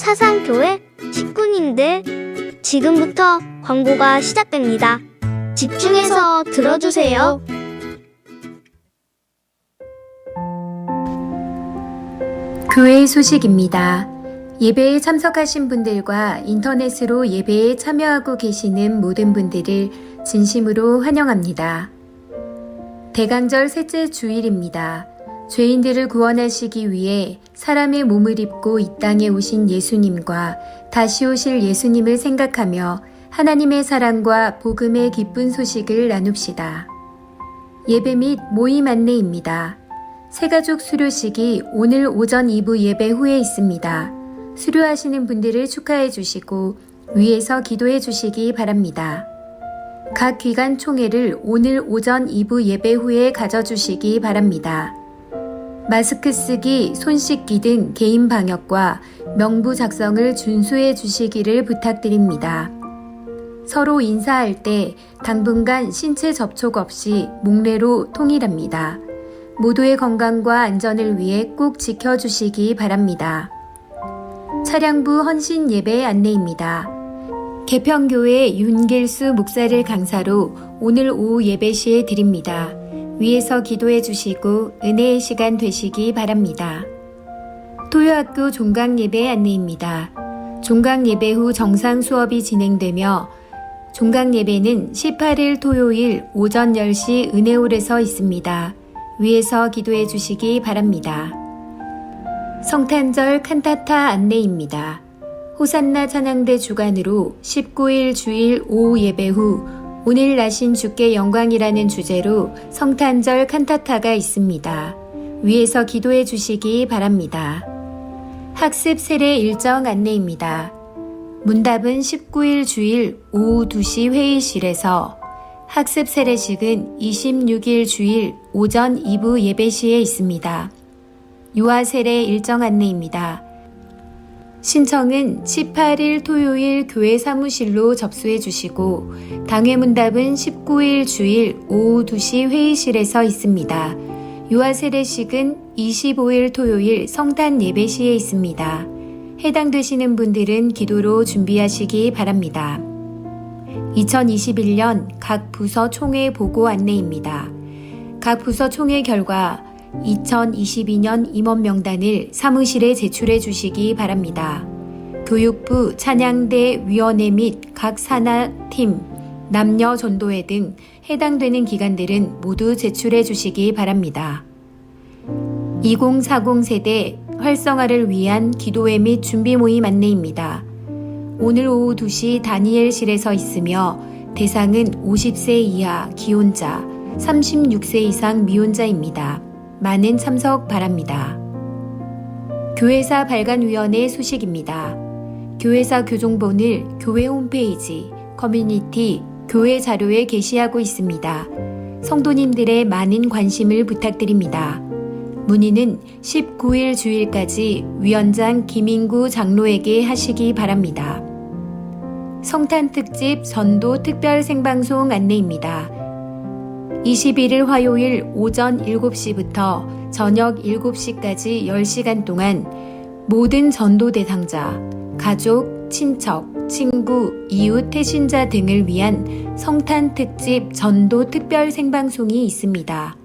사상교회 식구님들, 지금부터 광고가 시작됩니다. 집중해서 들어주세요. 교회 소식입니다. 예배에 참석하신 분들과 인터넷으로 예배에 참여하고 계시는 모든 분들을 진심으로 환영합니다. 대강절 셋째 주일입니다. 죄인들을 구원하시기 위해 사람의 몸을 입고 이 땅에 오신 예수님과 다시 오실 예수님을 생각하며 하나님의 사랑과 복음의 기쁜 소식을 나눕시다. 예배 및 모임 안내입니다. 새가족 수료식이 오늘 오전 2부 예배 후에 있습니다. 수료하시는 분들을 축하해 주시고 위에서 기도해 주시기 바랍니다. 각 기관 총회를 오늘 오전 2부 예배 후에 가져주시기 바랍니다. 마스크 쓰기, 손 씻기 등 개인 방역과 명부 작성을 준수해 주시기를 부탁드립니다. 서로 인사할 때 당분간 신체 접촉 없이 목례로 통일합니다. 모두의 건강과 안전을 위해 꼭 지켜주시기 바랍니다. 차량부 헌신 예배 안내입니다. 개평교회 윤길수 목사를 강사로 오늘 오후 예배 시에 드립니다. 위에서 기도해 주시고 은혜의 시간 되시기 바랍니다. 토요학교 종강 예배 안내입니다. 종강 예배 후 정상 수업이 진행되며 종강 예배는 18일 토요일 오전 10시 은혜홀에서 있습니다. 위에서 기도해 주시기 바랍니다. 성탄절 칸타타 안내입니다. 호산나 찬양대 주관으로 19일 주일 오후 예배 후 오늘 나신 주께 영광이라는 주제로 성탄절 칸타타가 있습니다. 위에서 기도해 주시기 바랍니다. 학습 세례 일정 안내입니다. 문답은 19일 주일 오후 2시 회의실에서 학습 세례식은 26일 주일 오전 2부 예배 시에 있습니다. 유아 세례 일정 안내입니다. 신청은 18일 토요일 교회 사무실로 접수해 주시고 당회 문답은 19일 주일 오후 2시 회의실에서 있습니다. 유아 세례식은 25일 토요일 성탄 예배 시에 있습니다. 해당되시는 분들은 기도로 준비하시기 바랍니다. 2021년 각 부서 총회 보고 안내입니다. 각 부서 총회 결과 2022년 임원 명단을 사무실에 제출해 주시기 바랍니다. 교육부 찬양대 위원회 및 각 산하팀, 남녀 전도회 등 해당되는 기관들은 모두 제출해 주시기 바랍니다. 2040 세대 활성화를 위한 기도회 및 준비 모임 안내입니다. 오늘 오후 2시 다니엘실에서 있으며 대상은 50세 이하 기혼자, 36세 이상 미혼자입니다. 많은 참석 바랍니다. 교회사 발간위원회 소식입니다. 교회사 교종본을 교회 홈페이지, 커뮤니티, 교회 자료에 게시하고 있습니다. 성도님들의 많은 관심을 부탁드립니다. 문의는 19일 주일까지 위원장 김인구 장로에게 하시기 바랍니다. 성탄특집 전도 특별 생방송 안내입니다. 21일 화요일 오전 7시부터 저녁 7시까지 10시간 동안 모든 전도 대상자, 가족, 친척, 친구, 이웃, 태신자 등을 위한 성탄특집 전도 특별 생방송이 있습니다.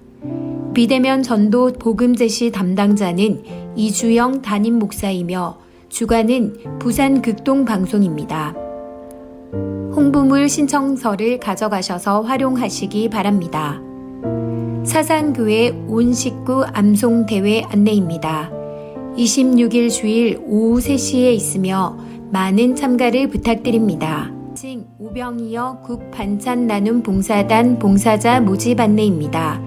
비대면 전도 복음 제시 담당자는 이주영 담임 목사이며 주관은 부산 극동 방송입니다. 홍보물 신청서를 가져가셔서 활용하시기 바랍니다. 사상교회 온 식구 암송대회 안내입니다. 26일 주일 오후 3시에 있으며 많은 참가를 부탁드립니다. 오병이어 국반찬 나눔 봉사단 봉사자 모집 안내입니다.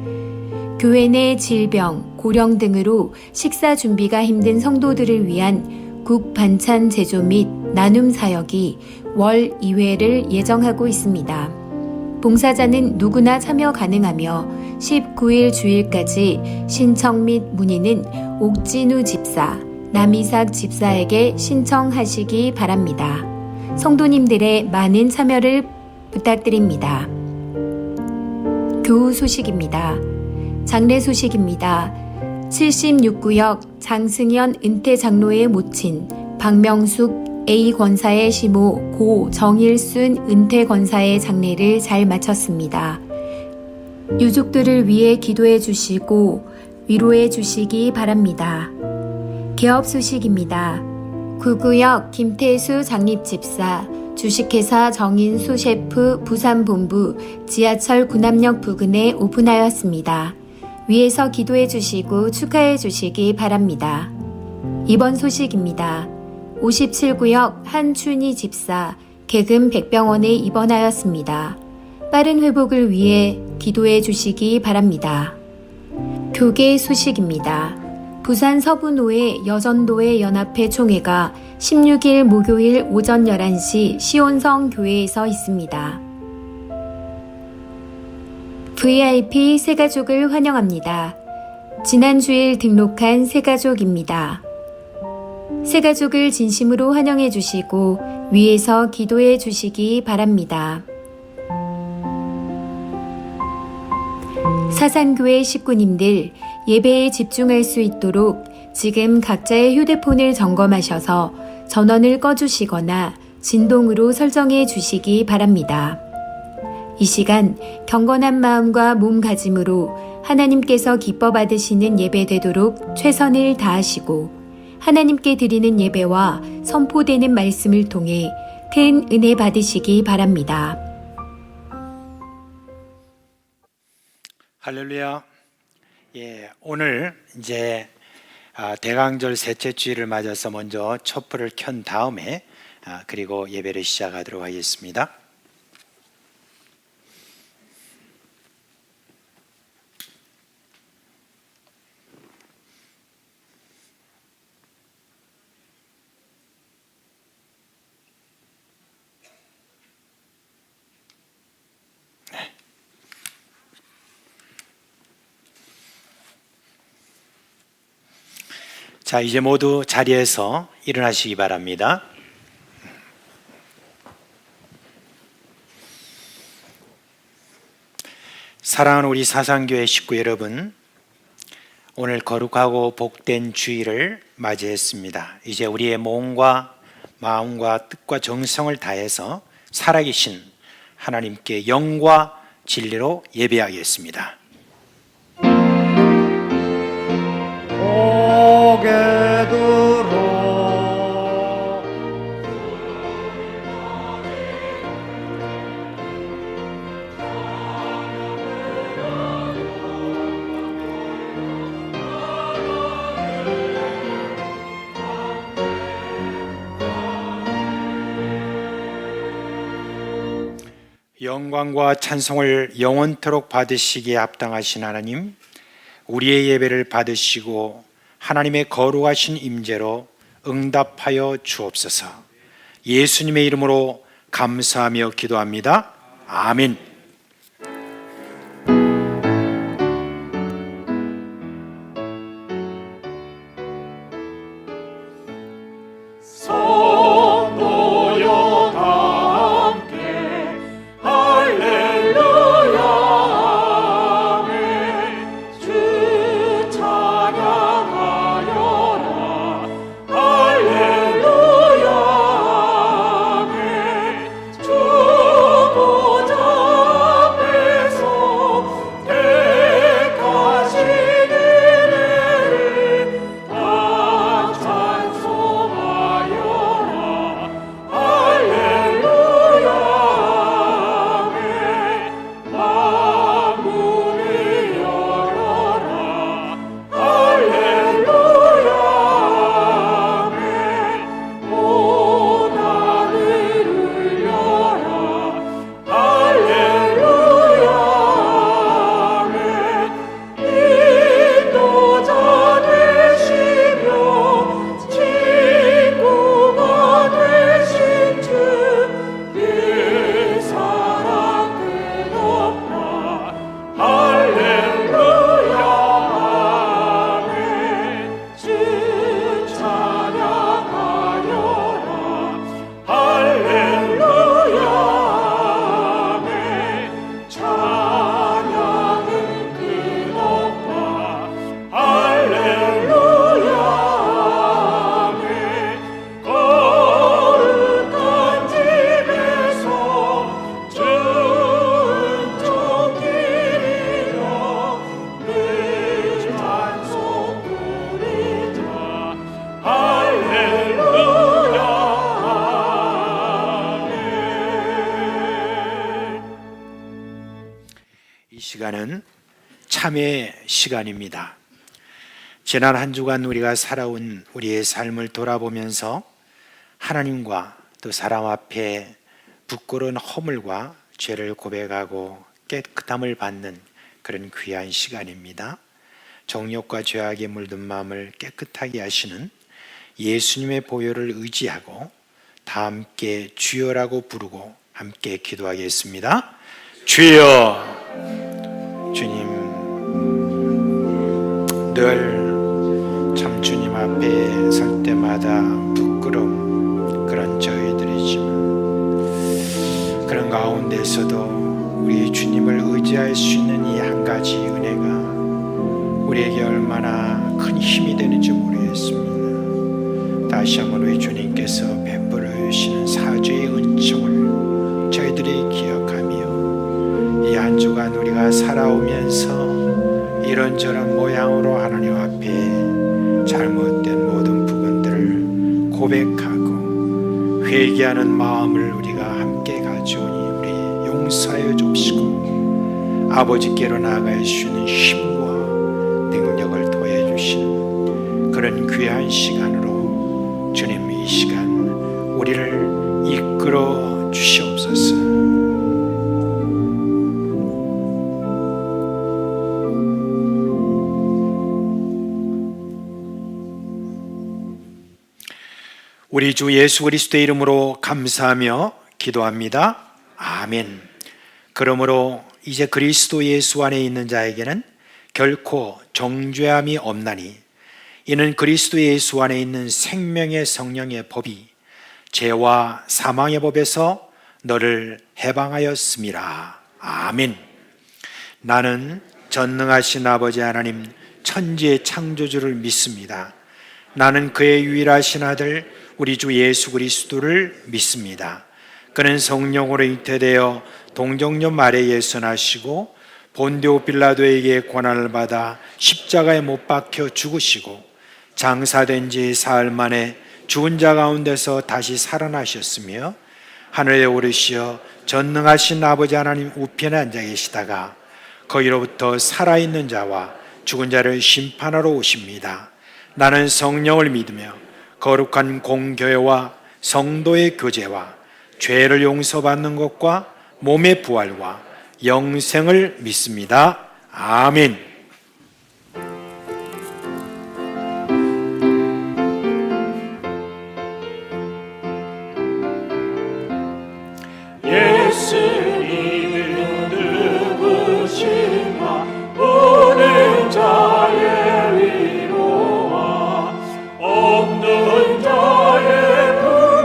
교회 내 질병, 고령 등으로 식사 준비가 힘든 성도들을 위한 국 반찬 제조 및 나눔 사역이 월 2회를 예정하고 있습니다. 봉사자는 누구나 참여 가능하며 19일 주일까지 신청 및 문의는 옥진우 집사, 남이삭 집사에게 신청하시기 바랍니다. 성도님들의 많은 참여를 부탁드립니다. 교우 소식입니다. 장례 소식입니다. 76구역 장승현 은퇴 장로의 모친 박명숙 A 권사의 시모 고 정일순 은퇴 권사의 장례를 잘 마쳤습니다. 유족들을 위해 기도해 주시고 위로해 주시기 바랍니다. 개업 소식입니다. 구구역 김태수 장립집사, 주식회사 정인수 셰프 부산본부 지하철 군함역 부근에 오픈하였습니다. 위에서 기도해 주시고 축하해 주시기 바랍니다. 이번 소식입니다. 57구역 한춘희 집사, 개금 백병원에 입원하였습니다. 빠른 회복을 위해 기도해 주시기 바랍니다. 교계 소식입니다. 부산 서부노회 여전도회 연합회 총회가 16일 목요일 오전 11시 시온성 교회에서 있습니다. VIP 새가족을 환영합니다. 지난 주일 등록한 새가족입니다. 새가족을 진심으로 환영해 주시고 위에서 기도해 주시기 바랍니다. 사산교회 식구님들, 예배에 집중할 수 있도록 지금 각자의 휴대폰을 점검하셔서 전원을 꺼주시거나 진동으로 설정해 주시기 바랍니다. 이 시간 경건한 마음과 몸가짐으로 하나님께서 기뻐 받으시는 예배 되도록 최선을 다하시고 하나님께 드리는 예배와 선포되는 말씀을 통해 큰 은혜 받으시기 바랍니다. 할렐루야. 오늘 이제 대강절 셋째 주일을 맞아서 먼저 촛불을 켠 다음에 그리고 예배를 시작하도록 하겠습니다. 자, 이제 모두 자리에서 일어나시기 바랍니다. 사랑하는 우리 사상교회 식구 여러분, 오늘 거룩하고 복된 주일을 맞이했습니다. 이제 우리의 몸과 마음과 뜻과 정성을 다해서 살아계신 하나님께 영과 진리로 예배하겠습니다. 고개 들어 영광과 찬송을 영원토록 받으시기에 합당하신 하나님, 우리의 예배를 받으시고 하나님의 거룩하신 임재로 응답하여 주옵소서. 예수님의 이름으로 감사하며 기도합니다. 아멘. 주 보좌 시간은 참회 시간입니다. 지난 한 주간 우리가 살아온 우리의 삶을 돌아보면서 하나님과 또 사람 앞에 부끄러운 허물과 죄를 고백하고 깨끗함을 받는 그런 귀한 시간입니다. 정욕과 죄악에 물든 마음을 깨끗하게 하시는 예수님의 보혈을 의지하고 다 함께 주여라고 부르고 함께 기도하겠습니다. 주여. 주님, 늘 참 주님 앞에 설 때마다 부끄러움 그런 저희들이지만 그런 가운데서도 우리 주님을 의지할 수 있는 이 한 가지 은혜가 우리에게 얼마나 큰 힘이 되는지 모르겠습니다. 다시 한번 우리 주님께서 베풀어 주시는 사죄의 은총을 저희들이 기억하며 이 한 주간 우리가 살아오면서 이런저런 모양으로 하나님 앞에 잘못된 모든 부분들을 고백하고 회개하는 마음을 우리가 함께 가져오니 우리 용서하여 줍시고 아버지께로 나아갈 수 있는 힘과 능력을 더해 주시는 그런 귀한 시간으로 주님 이 시간 우리를 이끌어 주시옵소서. 우리 주 예수 그리스도의 이름으로 감사하며 기도합니다. 아멘. 그러므로 이제 그리스도 예수 안에 있는 자에게는 결코 정죄함이 없나니 이는 그리스도 예수 안에 있는 생명의 성령의 법이 죄와 사망의 법에서 너를 해방하였음이라. 아멘. 나는 전능하신 아버지 하나님 천지의 창조주를 믿습니다. 나는 그의 유일하신 아들 우리 주 예수 그리스도를 믿습니다. 그는 성령으로 잉태되어 동정녀 마리아에 예선하시고 본디오 빌라도에게 고난을 받아 십자가에 못 박혀 죽으시고 장사된 지 사흘 만에 죽은 자 가운데서 다시 살아나셨으며 하늘에 오르시어 전능하신 아버지 하나님 우편에 앉아 계시다가 거기로부터 살아있는 자와 죽은 자를 심판하러 오십니다. 나는 성령을 믿으며 거룩한 공교회와 성도의 교제와 죄를 용서받는 것과 몸의 부활과 영생을 믿습니다. 아멘. 예수님은 누구신가 오는 자의 위로와 없는 자의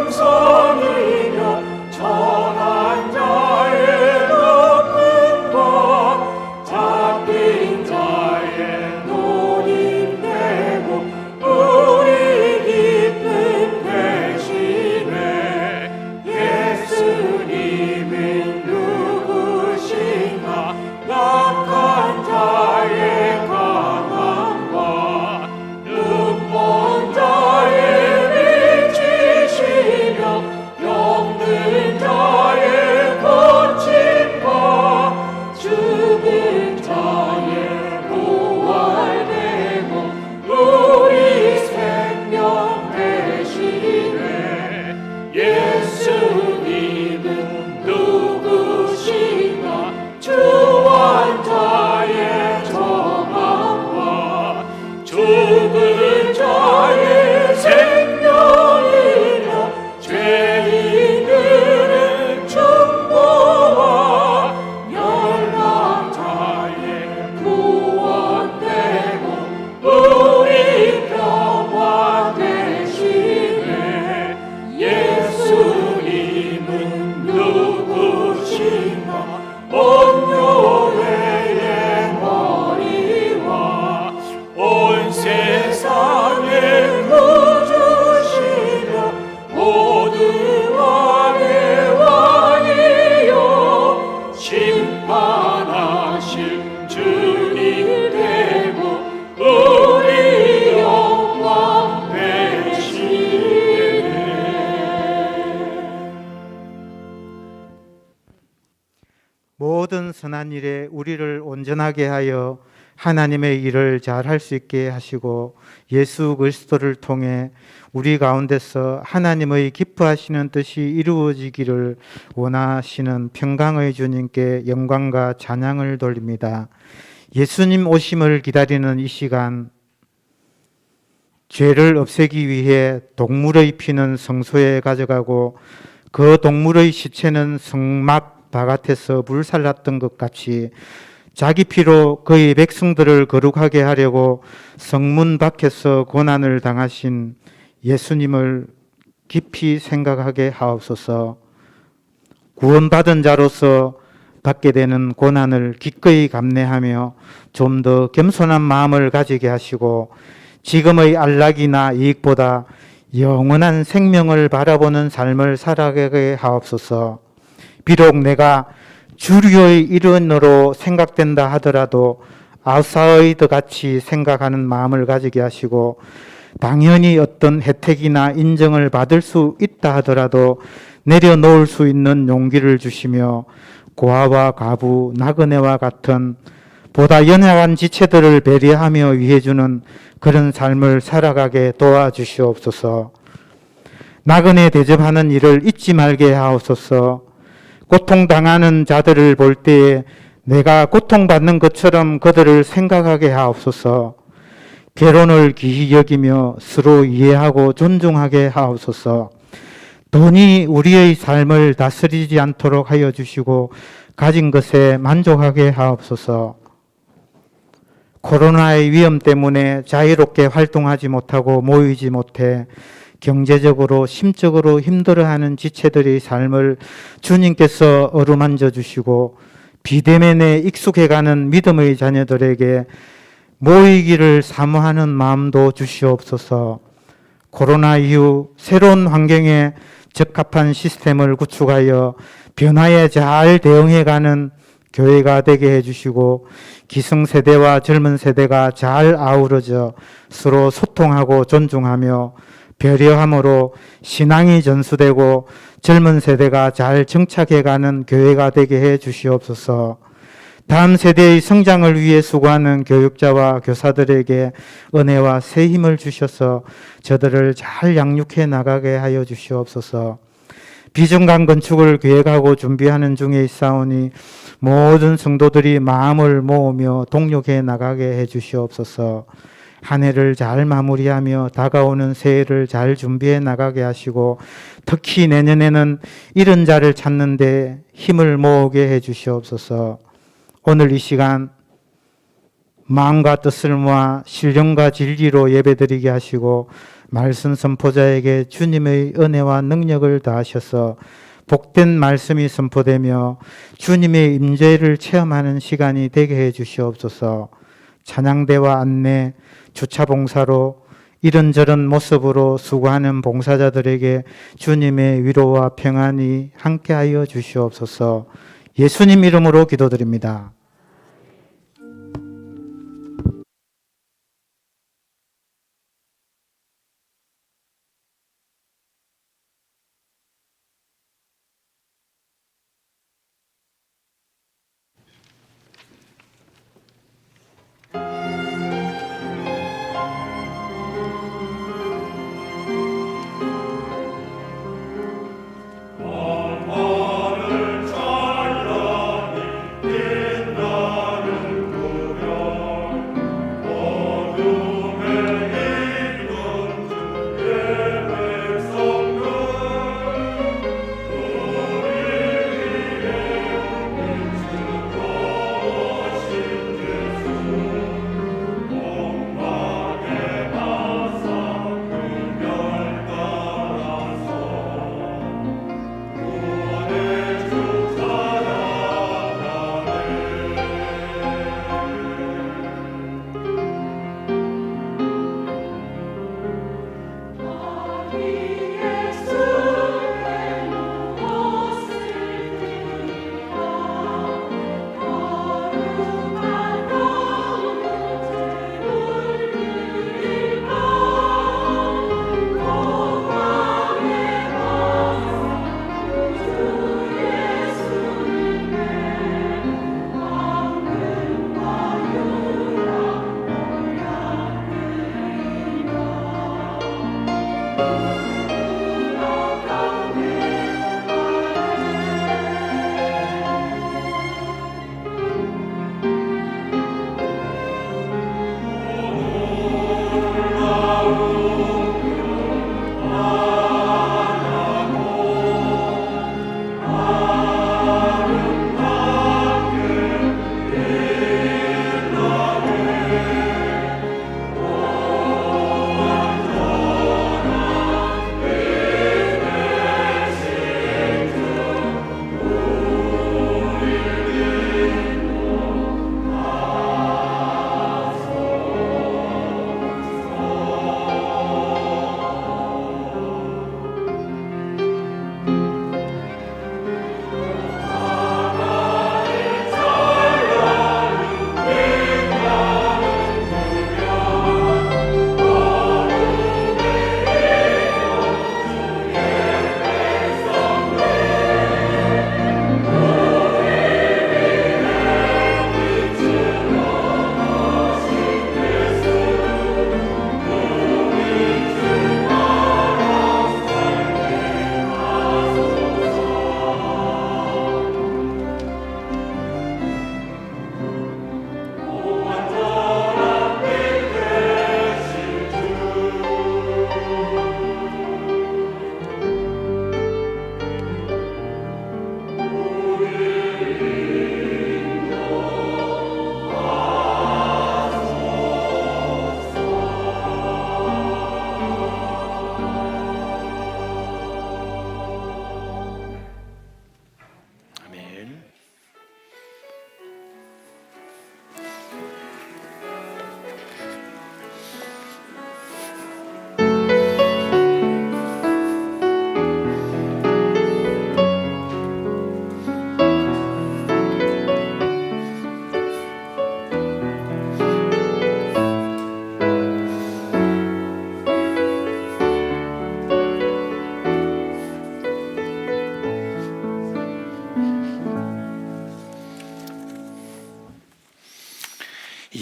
금성이며 천한 자의 아픔과 잡힌 자 모든 선한 일에 우리를 온전하게 하여 하나님의 일을 잘 할 수 있게 하시고 예수 그리스도를 통해 우리 가운데서 하나님의 기뻐하시는 뜻이 이루어지기를 원하시는 평강의 주님께 영광과 찬양을 돌립니다. 예수님 오심을 기다리는 이 시간, 죄를 없애기 위해 동물의 피는 성소에 가져가고 그 동물의 시체는 성막 바깥에서 불살랐던 것 같이 자기 피로 그의 백성들을 거룩하게 하려고 성문 밖에서 고난을 당하신 예수님을 깊이 생각하게 하옵소서. 구원받은 자로서 받게 되는 고난을 기꺼이 감내하며 좀 더 겸손한 마음을 가지게 하시고 지금의 안락이나 이익보다 영원한 생명을 바라보는 삶을 살아가게 하옵소서. 비록 내가 주류의 일원으로 생각된다 하더라도 아웃사이더 같이 생각하는 마음을 가지게 하시고 당연히 어떤 혜택이나 인정을 받을 수 있다 하더라도 내려놓을 수 있는 용기를 주시며 고아와 가부, 나그네와 같은 보다 연약한 지체들을 배려하며 위해주는 그런 삶을 살아가게 도와주시옵소서. 나그네 대접하는 일을 잊지 말게 하옵소서. 고통당하는 자들을 볼 때에 내가 고통받는 것처럼 그들을 생각하게 하옵소서. 결혼을 귀히 여기며 서로 이해하고 존중하게 하옵소서. 돈이 우리의 삶을 다스리지 않도록 하여 주시고 가진 것에 만족하게 하옵소서. 코로나의 위험 때문에 자유롭게 활동하지 못하고 모이지 못해 경제적으로 심적으로 힘들어하는 지체들의 삶을 주님께서 어루만져 주시고 비대면에 익숙해가는 믿음의 자녀들에게 모이기를 사모하는 마음도 주시옵소서. 코로나 이후 새로운 환경에 적합한 시스템을 구축하여 변화에 잘 대응해가는 교회가 되게 해주시고 기성세대와 젊은 세대가 잘 아우러져 서로 소통하고 존중하며 배려함으로 신앙이 전수되고 젊은 세대가 잘 정착해가는 교회가 되게 해 주시옵소서. 다음 세대의 성장을 위해 수고하는 교육자와 교사들에게 은혜와 새 힘을 주셔서 저들을 잘 양육해 나가게 하여 주시옵소서. 비정강 건축을 계획하고 준비하는 중에 있사오니 모든 성도들이 마음을 모으며 동력해 나가게 해 주시옵소서. 한 해를 잘 마무리하며 다가오는 새해를 잘 준비해 나가게 하시고 특히 내년에는 이른 자를 찾는 데 힘을 모으게 해 주시옵소서. 오늘 이 시간 마음과 뜻을 모아 신령과 진리로 예배드리게 하시고 말씀 선포자에게 주님의 은혜와 능력을 다하셔서 복된 말씀이 선포되며 주님의 임재를 체험하는 시간이 되게 해 주시옵소서. 찬양대와 안내, 주차 봉사로 이런저런 모습으로 수고하는 봉사자들에게 주님의 위로와 평안이 함께하여 주시옵소서. 예수님 이름으로 기도드립니다. 나를 찬양히 빛나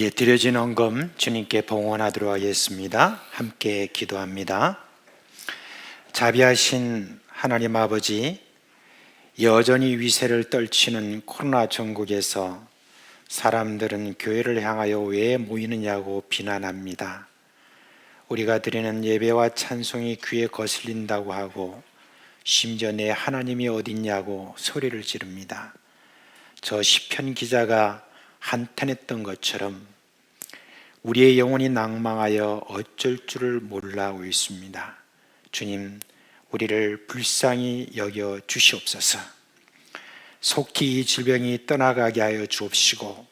이제 드려진 헌금 주님께 봉헌하도록 하겠습니다. 함께 기도합니다. 자비하신 하나님 아버지, 여전히 위세를 떨치는 코로나 전국에서 사람들은 교회를 향하여 왜 모이느냐고 비난합니다. 우리가 드리는 예배와 찬송이 귀에 거슬린다고 하고 심지어 내 하나님이 어딨냐고 소리를 지릅니다. 저 시편 기자가 한탄했던 것처럼 우리의 영혼이 낭망하여 어쩔 줄을 몰라하고 있습니다. 주님, 우리를 불쌍히 여겨 주시옵소서. 속히 이 질병이 떠나가게 하여 주옵시고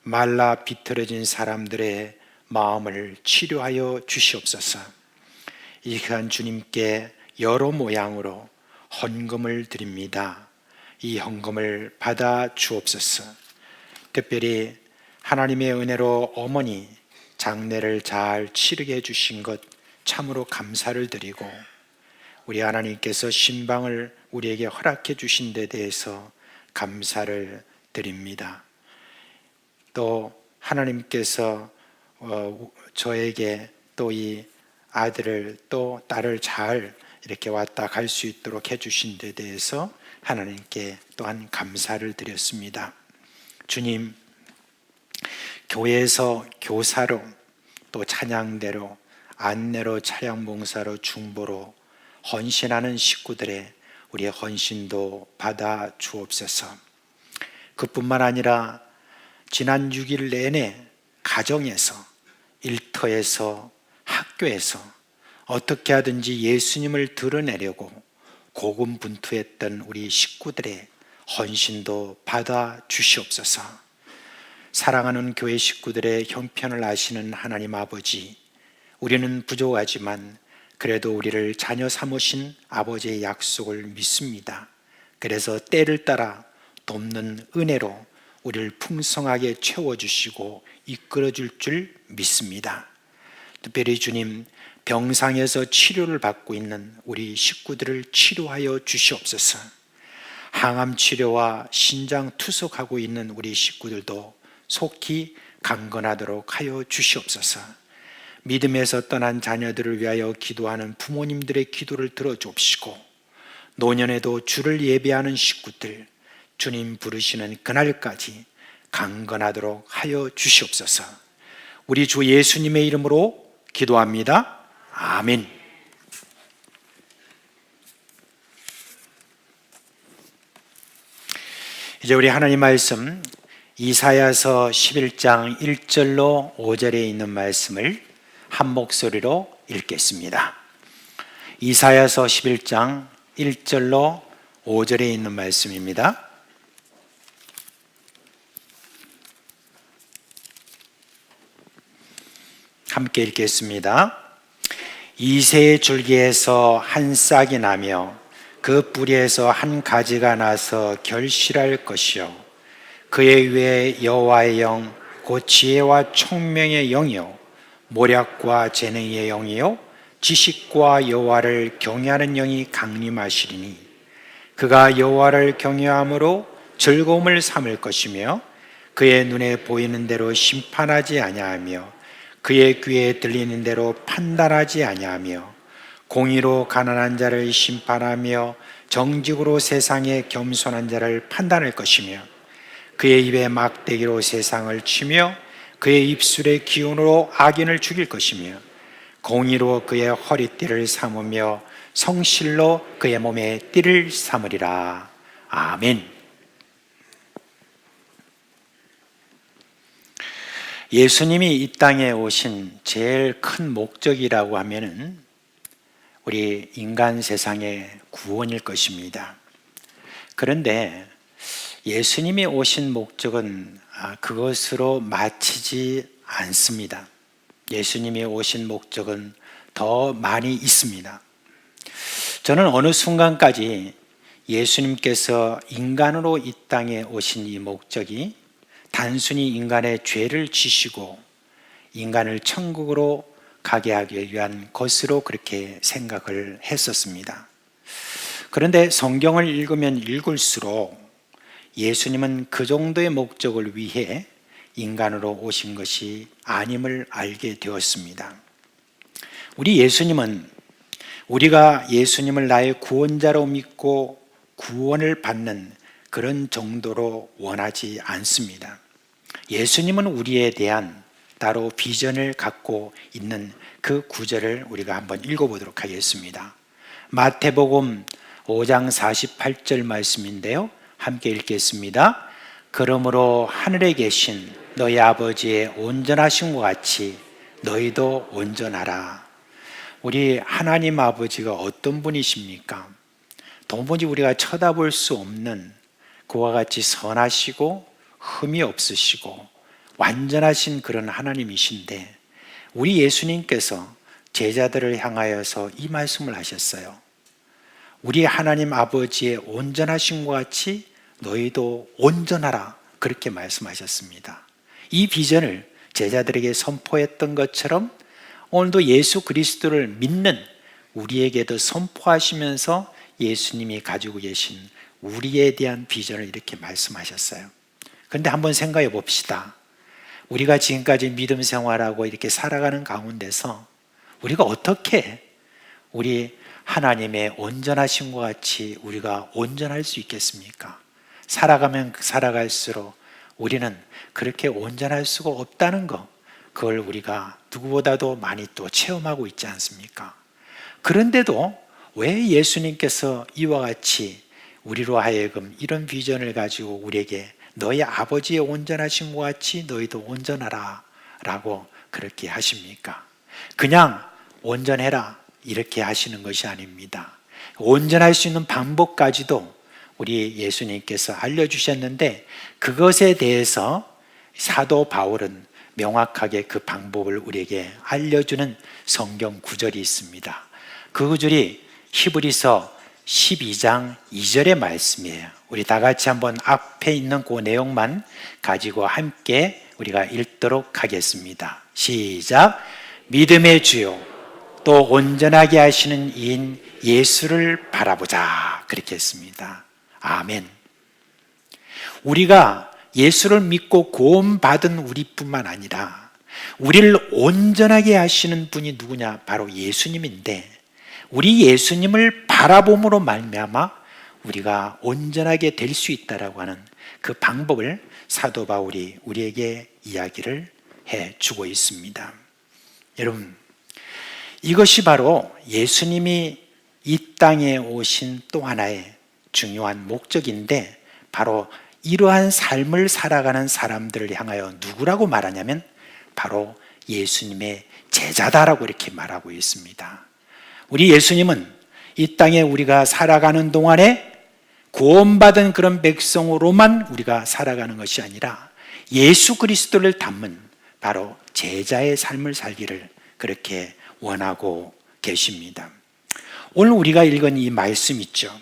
말라 비틀어진 사람들의 마음을 치료하여 주시옵소서. 이 시간 주님께 여러 모양으로 헌금을 드립니다. 이 헌금을 받아 주옵소서. 특별히 하나님의 은혜로 어머니 장례를 잘 치르게 해주신 것 참으로 감사를 드리고, 우리 하나님께서 신방을 우리에게 허락해 주신 데 대해서 감사를 드립니다. 또 하나님께서 저에게 또 이 아들을 또 딸을 잘 이렇게 왔다 갈 수 있도록 해주신 데 대해서 하나님께 또한 감사를 드렸습니다. 주님, 교회에서 교사로 또 찬양대로 안내로 찬양봉사로 중보로 헌신하는 식구들의 우리의 헌신도 받아 주옵소서. 그뿐만 아니라 지난 6일 내내 가정에서, 일터에서, 학교에서 어떻게 하든지 예수님을 드러내려고 고군분투했던 우리 식구들의 헌신도 받아 주시옵소서. 사랑하는 교회 식구들의 형편을 아시는 하나님 아버지, 우리는 부족하지만 그래도 우리를 자녀 삼으신 아버지의 약속을 믿습니다. 그래서 때를 따라 돕는 은혜로 우리를 풍성하게 채워주시고 이끌어줄 줄 믿습니다. 특별히 주님, 병상에서 치료를 받고 있는 우리 식구들을 치료하여 주시옵소서. 항암 치료와 신장 투석하고 있는 우리 식구들도 속히 강건하도록 하여 주시옵소서. 믿음에서 떠난 자녀들을 위하여 기도하는 부모님들의 기도를 들어주옵시고, 노년에도 주를 예배하는 식구들 주님 부르시는 그날까지 강건하도록 하여 주시옵소서. 우리 주 예수님의 이름으로 기도합니다. 아멘. 이제 우리 하나님 말씀 이사야서 11장 1절로 5절에 있는 말씀을 한 목소리로 읽겠습니다. 이사야서 11장 1절로 5절에 있는 말씀입니다. 함께 읽겠습니다. 이새의 줄기에서 한 싹이 나며 그 뿌리에서 한 가지가 나서 결실할 것이요, 그의 위에 여호와의 영 곧 지혜와 총명의 영이요 모략과 재능의 영이요 지식과 여호와를 경외하는 영이 강림하시리니, 그가 여호와를 경외함으로 즐거움을 삼을 것이며 그의 눈에 보이는 대로 심판하지 아니하며 그의 귀에 들리는 대로 판단하지 아니하며 공의로 가난한 자를 심판하며 정직으로 세상에 겸손한 자를 판단할 것이며 그의 입에 막대기로 세상을 치며 그의 입술의 기운으로 악인을 죽일 것이며 공의로 그의 허리띠를 삼으며 성실로 그의 몸에 띠를 삼으리라. 아멘. 예수님이 이 땅에 오신 제일 큰 목적이라고 하면은 우리 인간 세상의 구원일 것입니다. 그런데 예수님이 오신 목적은 그것으로 마치지 않습니다. 예수님이 오신 목적은 더 많이 있습니다. 저는 어느 순간까지 예수님께서 인간으로 이 땅에 오신 이 목적이 단순히 인간의 죄를 지시고 인간을 천국으로 가게 하기 위한 것으로 그렇게 생각을 했었습니다. 그런데 성경을 읽으면 읽을수록 예수님은 그 정도의 목적을 위해 인간으로 오신 것이 아님을 알게 되었습니다. 우리 예수님은 우리가 예수님을 나의 구원자로 믿고 구원을 받는 그런 정도로 원하지 않습니다. 예수님은 우리에 대한 따로 비전을 갖고 있는 그 구절을 우리가 한번 읽어보도록 하겠습니다. 마태복음 5장 48절 말씀인데요. 함께 읽겠습니다. 그러므로 하늘에 계신 너희 아버지의 온전하심과 같이 너희도 온전하라. 우리 하나님 아버지가 어떤 분이십니까? 도무지 우리가 쳐다볼 수 없는 그와 같이 선하시고 흠이 없으시고 완전하신 그런 하나님이신데 우리 예수님께서 제자들을 향하여서 이 말씀을 하셨어요. 우리 하나님 아버지의 온전하심과 같이 너희도 온전하라, 그렇게 말씀하셨습니다. 이 비전을 제자들에게 선포했던 것처럼 오늘도 예수 그리스도를 믿는 우리에게도 선포하시면서 예수님이 가지고 계신 우리에 대한 비전을 이렇게 말씀하셨어요. 그런데 한번 생각해 봅시다. 우리가 지금까지 믿음 생활하고 이렇게 살아가는 가운데서 우리가 어떻게 우리 하나님의 온전하심과 같이 우리가 온전할 수 있겠습니까? 살아가면 살아갈수록 우리는 그렇게 온전할 수가 없다는 것, 그걸 우리가 누구보다도 많이 또 체험하고 있지 않습니까? 그런데도 왜 예수님께서 이와 같이 우리로 하여금 이런 비전을 가지고 우리에게 너희 아버지의 온전하심과 같이 너희도 온전하라 라고 그렇게 하십니까? 그냥 온전해라 이렇게 하시는 것이 아닙니다. 온전할 수 있는 방법까지도 우리 예수님께서 알려주셨는데 그것에 대해서 사도 바울은 명확하게 그 방법을 우리에게 알려주는 성경 구절이 있습니다. 그 구절이 히브리서 12장 2절의 말씀이에요. 우리 다 같이 한번 앞에 있는 그 내용만 가지고 함께 우리가 읽도록 하겠습니다. 시작. 믿음의 주요 또 온전하게 하시는 이인 예수를 바라보자, 그렇게 했습니다. 아멘. 우리가 예수를 믿고 구원받은 우리뿐만 아니라 우리를 온전하게 하시는 분이 누구냐? 바로 예수님인데 우리 예수님을 바라봄으로 말미암아 우리가 온전하게 될 수 있다라고 하는 그 방법을 사도 바울이 우리에게 이야기를 해주고 있습니다. 여러분, 이것이 바로 예수님이 이 땅에 오신 또 하나의 중요한 목적인데 바로 이러한 삶을 살아가는 사람들을 향하여 누구라고 말하냐면 바로 예수님의 제자다라고 이렇게 말하고 있습니다. 우리 예수님은 이 땅에 우리가 살아가는 동안에 구원받은 그런 백성으로만 우리가 살아가는 것이 아니라 예수 그리스도를 닮은 바로 제자의 삶을 살기를 그렇게 원하고 계십니다. 오늘 우리가 읽은 이 말씀 있죠.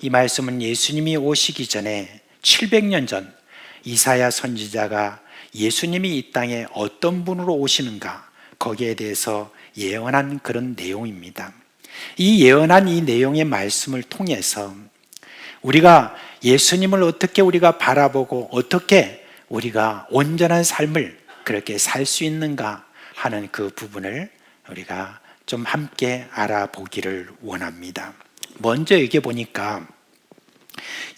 이 말씀은 예수님이 오시기 전에 700년 전 이사야 선지자가 예수님이 이 땅에 어떤 분으로 오시는가 거기에 대해서 예언한 그런 내용입니다. 이 예언한 이 내용의 말씀을 통해서 우리가 예수님을 어떻게 우리가 바라보고 어떻게 우리가 온전한 삶을 그렇게 살 수 있는가 하는 그 부분을 우리가 좀 함께 알아보기를 원합니다. 먼저 여기 보니까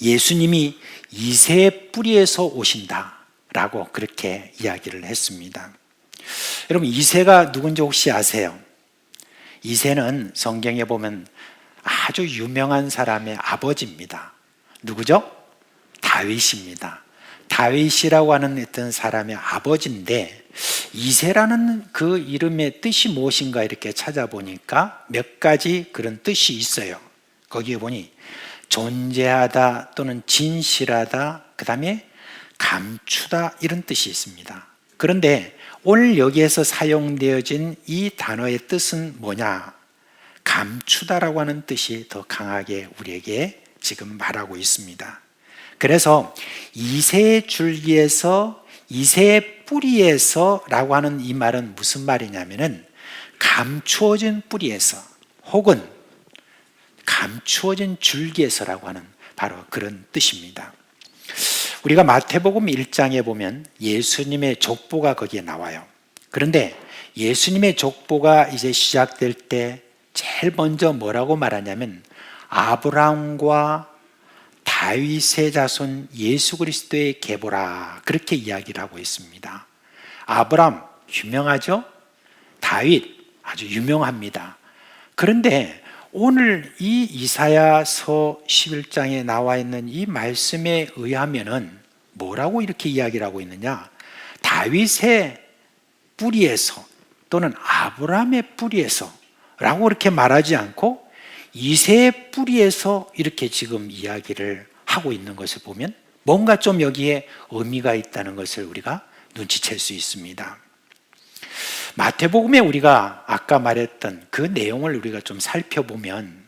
예수님이 이새의 뿌리에서 오신다라고 그렇게 이야기를 했습니다. 여러분, 이새가 누군지 혹시 아세요? 이새는 성경에 보면 아주 유명한 사람의 아버지입니다. 누구죠? 다윗입니다. 다윗이라고 하는 어떤 사람의 아버지인데 이새라는 그 이름의 뜻이 무엇인가 이렇게 찾아보니까 몇 가지 그런 뜻이 있어요. 거기에 보니 존재하다 또는 진실하다, 그 다음에 감추다, 이런 뜻이 있습니다. 그런데 오늘 여기에서 사용되어진 이 단어의 뜻은 뭐냐? 감추다라고 하는 뜻이 더 강하게 우리에게 지금 말하고 있습니다. 그래서 이새의 줄기에서 이새의 뿌리에서 라고 하는 이 말은 무슨 말이냐면은 감추어진 뿌리에서 혹은 감추어진 줄기에서라고 하는 바로 그런 뜻입니다. 우리가 마태복음 1장에 보면 예수님의 족보가 거기에 나와요. 그런데 예수님의 족보가 이제 시작될 때 제일 먼저 뭐라고 말하냐면 아브라함과 다윗의 자손 예수 그리스도의 계보라, 그렇게 이야기를 하고 있습니다. 아브라함 유명하죠? 다윗 아주 유명합니다. 그런데 오늘 이 이사야서 11장에 나와 있는 이 말씀에 의하면은 뭐라고 이렇게 이야기를 하고 있느냐? 다윗의 뿌리에서 또는 아브라함의 뿌리에서 라고 그렇게 말하지 않고 이새의 뿌리에서 이렇게 지금 이야기를 하고 있는 것을 보면 뭔가 좀 여기에 의미가 있다는 것을 우리가 눈치챌 수 있습니다. 마태복음에 우리가 아까 말했던 그 내용을 우리가 좀 살펴보면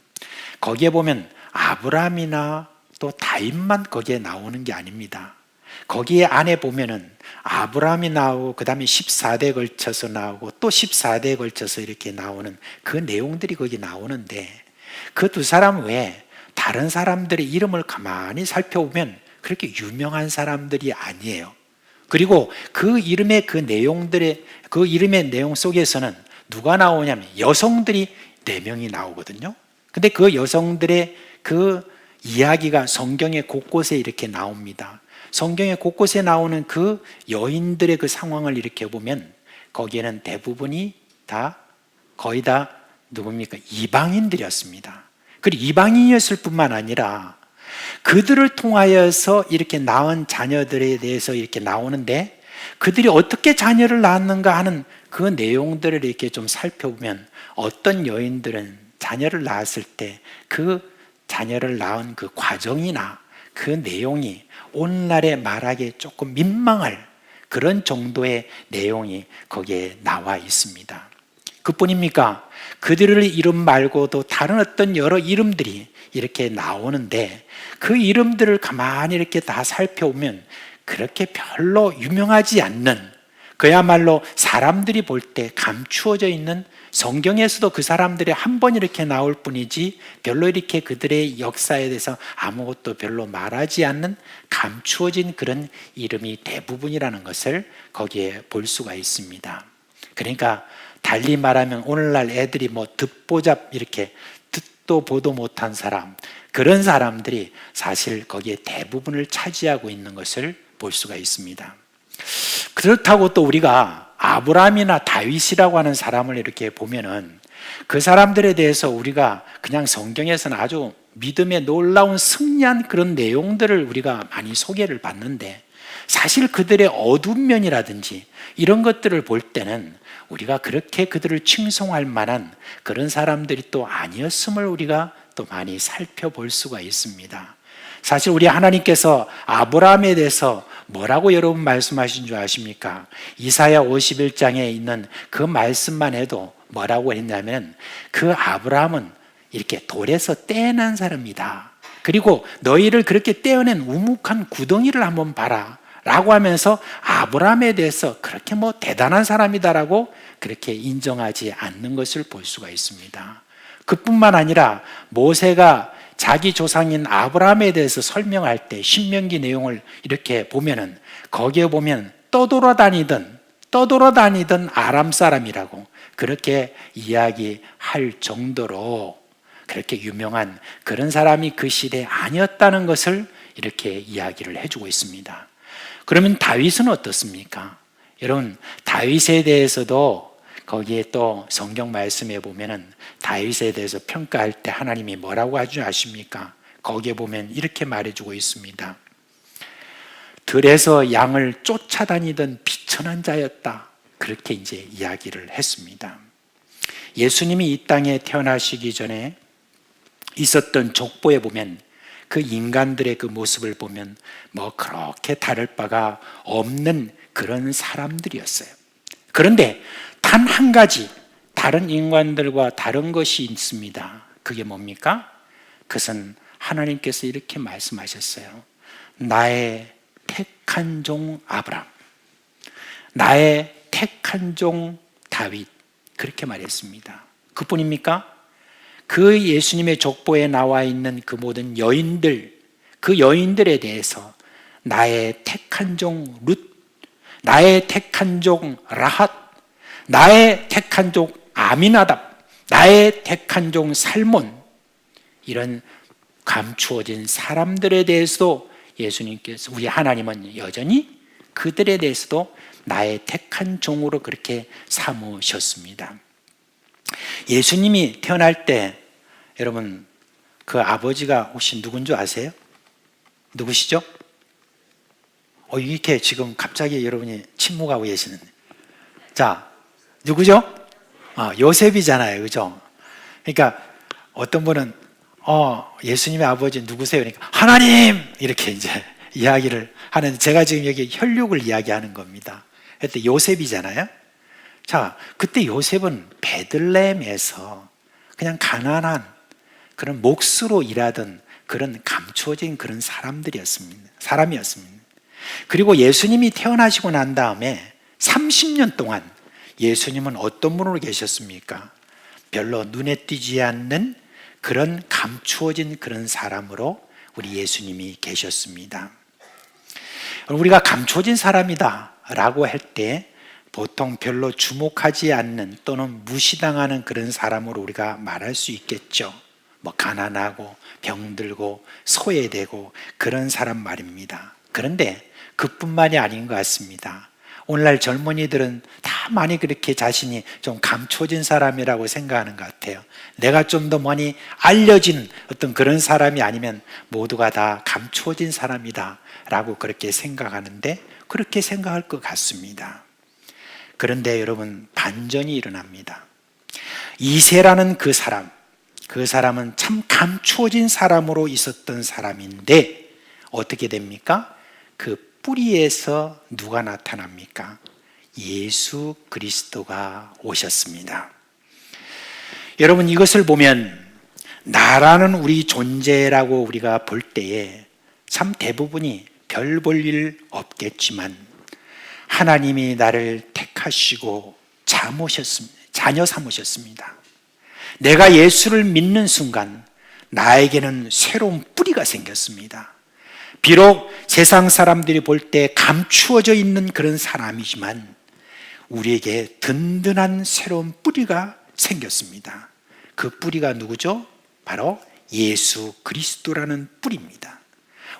거기에 보면 아브라함이나 또 다윗만 거기에 나오는 게 아닙니다. 거기에 안에 보면은 아브라함이 나오고 그 다음에 14대에 걸쳐서 나오고 또 14대에 걸쳐서 이렇게 나오는 그 내용들이 거기 나오는데 그 두 사람 외에 다른 사람들의 이름을 가만히 살펴보면 그렇게 유명한 사람들이 아니에요. 그리고 그 이름의 그 이름의 내용 속에서는 누가 나오냐면 여성들이 4명이 나오거든요. 근데 그 여성들의 그 이야기가 성경의 곳곳에 이렇게 나옵니다. 성경의 곳곳에 나오는 그 여인들의 그 상황을 이렇게 보면 거기에는 대부분이 거의 다 누굽니까? 이방인들이었습니다. 그리고 이방인이었을 뿐만 아니라 그들을 통하여서 이렇게 낳은 자녀들에 대해서 이렇게 나오는데 그들이 어떻게 자녀를 낳았는가 하는 그 내용들을 이렇게 좀 살펴보면 어떤 여인들은 자녀를 낳았을 때 그 자녀를 낳은 그 과정이나 그 내용이 오늘날에 말하기에 조금 민망할 그런 정도의 내용이 거기에 나와 있습니다. 그뿐입니까? 그들의 이름 말고도 다른 어떤 여러 이름들이 이렇게 나오는데 그 이름들을 가만히 이렇게 다 살펴보면 그렇게 별로 유명하지 않는, 그야말로 사람들이 볼 때 감추어져 있는, 성경에서도 그 사람들이 한 번 이렇게 나올 뿐이지 별로 이렇게 그들의 역사에 대해서 아무것도 별로 말하지 않는 감추어진 그런 이름이 대부분이라는 것을 거기에 볼 수가 있습니다. 그러니까 달리 말하면 오늘날 애들이 뭐 듣보잡, 이렇게 듣도 보도 못한 사람, 그런 사람들이 사실 거기에 대부분을 차지하고 있는 것을 볼 수가 있습니다. 그렇다고 또 우리가 아브라함이나 다윗이라고 하는 사람을 이렇게 보면은 그 사람들에 대해서 우리가 그냥 성경에서는 아주 믿음의 놀라운 승리한 그런 내용들을 우리가 많이 소개를 받는데 사실 그들의 어두운 면이라든지 이런 것들을 볼 때는 우리가 그렇게 그들을 칭송할 만한 그런 사람들이 또 아니었음을 우리가 또 많이 살펴볼 수가 있습니다. 사실 우리 하나님께서 아브라함에 대해서 뭐라고 여러분 말씀하신 줄 아십니까? 이사야 51장에 있는 그 말씀만 해도 뭐라고 했냐면 그 아브라함은 이렇게 돌에서 떼어난 사람이다. 그리고 너희를 그렇게 떼어낸 우묵한 구덩이를 한번 봐라 라고 하면서 아브라함에 대해서 그렇게 뭐 대단한 사람이다라고 그렇게 인정하지 않는 것을 볼 수가 있습니다. 그뿐만 아니라 모세가 자기 조상인 아브라함에 대해서 설명할 때 신명기 내용을 이렇게 보면은 거기에 보면 떠돌아다니던 아람 사람이라고 그렇게 이야기할 정도로 그렇게 유명한 그런 사람이 그 시대에 아니었다는 것을 이렇게 이야기를 해주고 있습니다. 그러면 다윗은 어떻습니까? 여러분, 다윗에 대해서도 거기에 또 성경 말씀에 보면은 다윗에 대해서 평가할 때 하나님이 뭐라고 하지 아십니까? 거기에 보면 이렇게 말해주고 있습니다. 들에서 양을 쫓아다니던 비천한 자였다. 그렇게 이제 이야기를 했습니다. 예수님이 이 땅에 태어나시기 전에 있었던 족보에 보면 그 인간들의 그 모습을 보면 뭐 그렇게 다를 바가 없는 그런 사람들이었어요. 그런데 단 한 가지 다른 인간들과 다른 것이 있습니다. 그게 뭡니까? 그것은 하나님께서 이렇게 말씀하셨어요. 나의 택한 종 아브라함, 나의 택한 종 다윗, 그렇게 말했습니다. 그뿐입니까? 그 예수님의 족보에 나와 있는 그 모든 여인들, 그 여인들에 대해서 나의 택한 종 룻, 나의 택한 종 라핫, 나의 택한 종 아미나답, 나의 택한 종 살몬, 이런 감추어진 사람들에 대해서도 예수님께서, 우리 하나님은 여전히 그들에 대해서도 나의 택한 종으로 그렇게 삼으셨습니다. 예수님이 태어날 때 여러분 그 아버지가 혹시 누군 줄 아세요? 누구시죠? 이렇게 지금 갑자기 여러분이 침묵하고 계시는데, 자, 누구죠? 요셉이잖아요, 그죠? 그러니까 어떤 분은 예수님의 아버지 누구세요? 그러니까 하나님! 이렇게 이제 이야기를 하는데, 제가 지금 여기 혈육을 이야기하는 겁니다. 그때 요셉이잖아요. 자, 그때 요셉은 베들레헴에서 그냥 가난한 그런 몫으로 일하던 그런 감추어진 그런 사람이었습니다. 그리고 예수님이 태어나시고 난 다음에 30년 동안 예수님은 어떤 분으로 계셨습니까? 별로 눈에 띄지 않는 그런 감추어진 그런 사람으로 우리 예수님이 계셨습니다. 우리가 감추어진 사람이다 라고 할 때 보통 별로 주목하지 않는 또는 무시당하는 그런 사람으로 우리가 말할 수 있겠죠. 가난하고 병들고 소외되고 그런 사람 말입니다. 그런데 그뿐만이 아닌 것 같습니다. 오늘날 젊은이들은 다 많이 그렇게 자신이 좀 감춰진 사람이라고 생각하는 것 같아요. 내가 좀 더 많이 알려진 어떤 그런 사람이 아니면 모두가 다 감춰진 사람이다 라고 그렇게 생각하는데, 그렇게 생각할 것 같습니다. 그런데 여러분, 반전이 일어납니다. 이새라는 그 사람은 참 감추어진 사람으로 있었던 사람인데 어떻게 됩니까? 그 뿌리에서 누가 나타납니까? 예수 그리스도가 오셨습니다. 여러분, 이것을 보면 나라는 우리 존재라고 우리가 볼 때에 참 대부분이 별 볼 일 없겠지만 하나님이 나를 택하시고 자녀 삼으셨습니다. 내가 예수를 믿는 순간 나에게는 새로운 뿌리가 생겼습니다. 비록 세상 사람들이 볼 때 감추어져 있는 그런 사람이지만 우리에게 든든한 새로운 뿌리가 생겼습니다. 그 뿌리가 누구죠? 바로 예수 그리스도라는 뿌리입니다.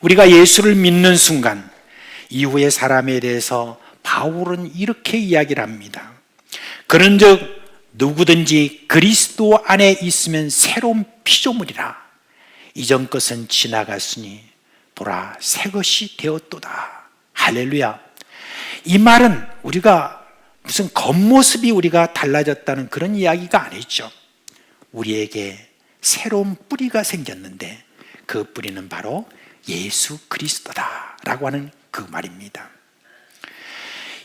우리가 예수를 믿는 순간 이후의 사람에 대해서 바울은 이렇게 이야기를 합니다. 그런즉 누구든지 그리스도 안에 있으면 새로운 피조물이라. 이전 것은 지나갔으니 보라 새 것이 되었도다. 할렐루야. 이 말은 우리가 무슨 겉모습이 우리가 달라졌다는 그런 이야기가 아니죠. 우리에게 새로운 뿌리가 생겼는데 그 뿌리는 바로 예수 그리스도다라고 하는 그 말입니다.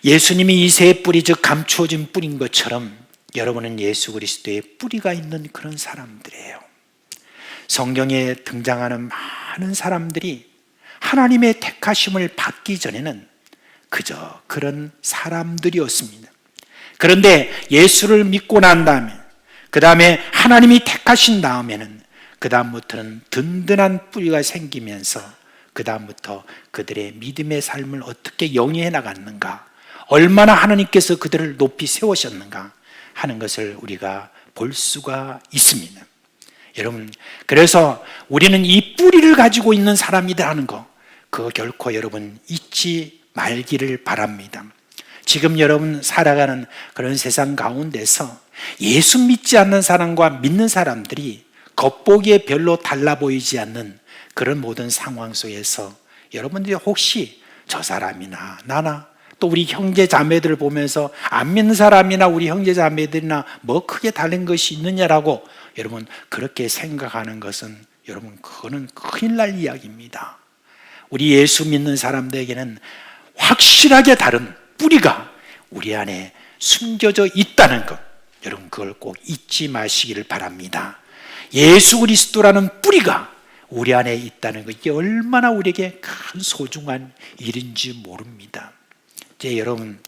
예수님이 이새의 뿌리, 즉 감추어진 뿌리인 것처럼 여러분은 예수 그리스도의 뿌리가 있는 그런 사람들이에요. 성경에 등장하는 많은 사람들이 하나님의 택하심을 받기 전에는 그저 그런 사람들이었습니다. 그런데 예수를 믿고 난 다음에, 그 다음에 하나님이 택하신 다음에는 그 다음부터는 든든한 뿌리가 생기면서 그 다음부터 그들의 믿음의 삶을 어떻게 영위해 나갔는가, 얼마나 하나님께서 그들을 높이 세우셨는가 하는 것을 우리가 볼 수가 있습니다. 여러분, 그래서 우리는 이 뿌리를 가지고 있는 사람이라는 거, 그거 결코 여러분 잊지 말기를 바랍니다. 지금 여러분 살아가는 그런 세상 가운데서 예수 믿지 않는 사람과 믿는 사람들이 겉보기에 별로 달라 보이지 않는 그런 모든 상황 속에서 여러분들이 혹시 저 사람이나 나나 또 우리 형제 자매들을 보면서 안 믿는 사람이나 우리 형제 자매들이나 뭐 크게 다른 것이 있느냐라고 여러분 그렇게 생각하는 것은 여러분 그거는 큰일 날 이야기입니다. 우리 예수 믿는 사람들에게는 확실하게 다른 뿌리가 우리 안에 숨겨져 있다는 것, 여러분 그걸 꼭 잊지 마시기를 바랍니다. 예수 그리스도라는 뿌리가 우리 안에 있다는 것, 이게 얼마나 우리에게 큰 소중한 일인지 모릅니다. 이제 여러분,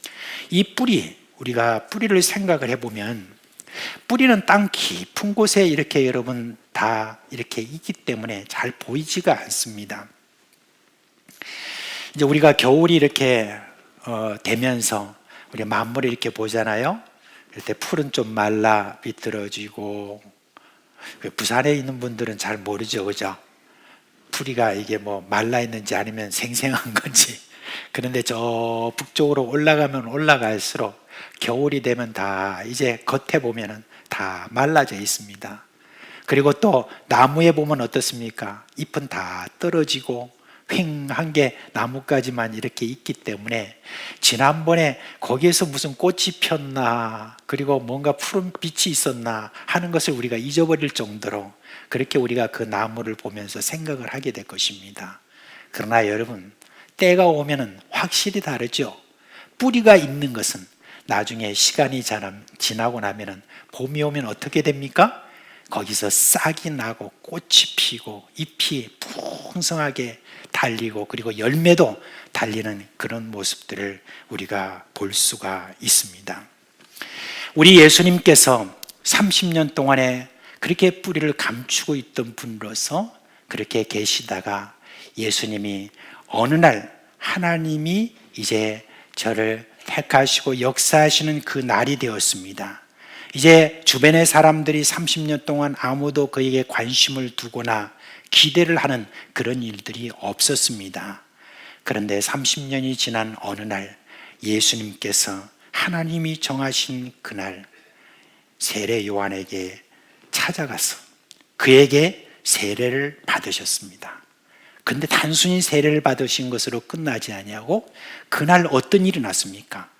이 뿌리, 우리가 뿌리를 생각을 해보면 뿌리는 땅 깊은 곳에 이렇게 여러분 다 이렇게 있기 때문에 잘 보이지가 않습니다. 이제 우리가 겨울이 이렇게 되면서 우리 만물을 이렇게 보잖아요. 그럴 때 풀은 좀 말라 비틀어지고, 부산에 있는 분들은 잘 모르죠, 그죠? 풀이가 이게 뭐 말라 있는지 아니면 생생한 건지. 그런데 저 북쪽으로 올라가면 올라갈수록 겨울이 되면 다 이제 겉에 보면은 다 말라져 있습니다. 그리고 또 나무에 보면 어떻습니까? 잎은 다 떨어지고 휑한 게 나뭇가지만 이렇게 있기 때문에 지난번에 거기에서 무슨 꽃이 폈나, 그리고 뭔가 푸른 빛이 있었나 하는 것을 우리가 잊어버릴 정도로 그렇게 우리가 그 나무를 보면서 생각을 하게 될 것입니다. 그러나 여러분, 때가 오면은 확실히 다르죠. 뿌리가 있는 것은 나중에 시간이 지나고 나면은 봄이 오면 어떻게 됩니까? 거기서 싹이 나고 꽃이 피고 잎이 풍성하게 달리고 그리고 열매도 달리는 그런 모습들을 우리가 볼 수가 있습니다. 우리 예수님께서 30년 동안에 그렇게 뿌리를 감추고 있던 분으로서 그렇게 계시다가 예수님이 어느 날 하나님이 이제 저를 택하시고 역사하시는 그 날이 되었습니다. 이제 주변의 사람들이 30년 동안 아무도 그에게 관심을 두거나 기대를 하는 그런 일들이 없었습니다. 그런데 30년이 지난 어느 날 예수님께서 하나님이 정하신 그날 세례 요한에게 찾아가서 그에게 세례를 받으셨습니다. 근데 단순히 세례를 받으신 것으로 끝나지 아니하고 그날 어떤 일이 났습니까?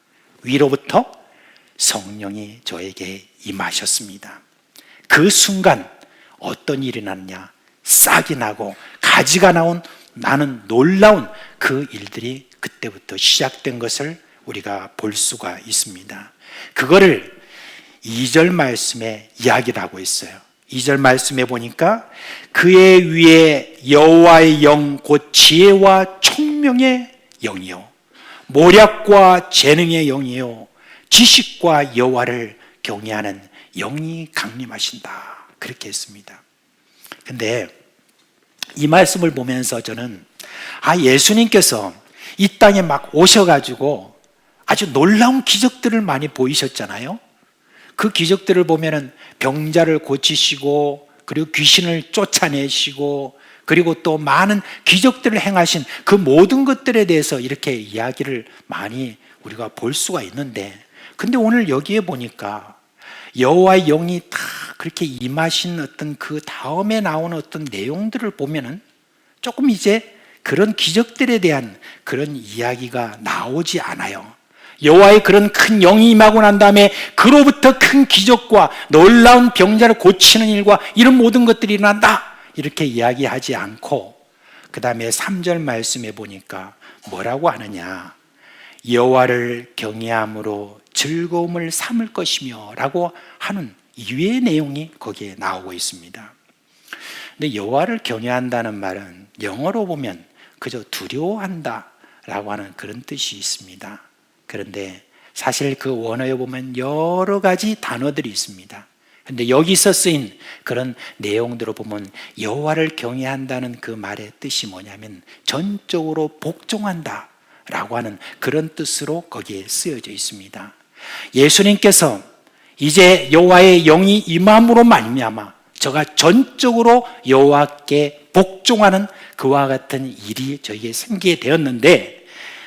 위로부터 성령이 저에게 임하셨습니다. 그 순간 어떤 일이 났냐? 싹이 나고 가지가 나는 놀라운 그 일들이 그때부터 시작된 것을 우리가 볼 수가 있습니다. 그거를 2절 말씀에 이야기를 하고 있어요. 2절 말씀에 보니까 그의 위에 여호와의 영 곧 지혜와 총명의 영이요 모략과 재능의 영이요 지식과 여호와를 경외하는 영이 강림하신다, 그렇게 했습니다. 근데 이 말씀을 보면서 저는 예수님께서 이 땅에 막 오셔가지고 아주 놀라운 기적들을 많이 보이셨잖아요. 그 기적들을 보면은 병자를 고치시고 그리고 귀신을 쫓아내시고 그리고 또 많은 기적들을 행하신 그 모든 것들에 대해서 이렇게 이야기를 많이 우리가 볼 수가 있는데, 근데 오늘 여기에 보니까 여호와의 영이 다 그렇게 임하신 어떤 그 다음에 나오는 어떤 내용들을 보면은 조금 이제 그런 기적들에 대한 그런 이야기가 나오지 않아요. 여호와의 그런 큰 영이 임하고 난 다음에 그로부터 큰 기적과 놀라운 병자를 고치는 일과 이런 모든 것들이 일어난다, 이렇게 이야기하지 않고 그 다음에 3절 말씀에 보니까 뭐라고 하느냐, 여호와를 경외함으로 즐거움을 삼을 것이며 라고 하는 이외의 내용이 거기에 나오고 있습니다. 근데 여호와를 경외한다는 말은 영어로 보면 그저 두려워한다 라고 하는 그런 뜻이 있습니다. 그런데 사실 그 원어에 보면 여러 가지 단어들이 있습니다. 그런데 여기서 쓰인 그런 내용들을 보면 여호와를 경외한다는 그 말의 뜻이 뭐냐면 전적으로 복종한다 라고 하는 그런 뜻으로 거기에 쓰여져 있습니다. 예수님께서 이제 여호와의 영이 임함으로 말미암아 저가 전적으로 여호와께 복종하는 그와 같은 일이 저에게 생기게 되었는데,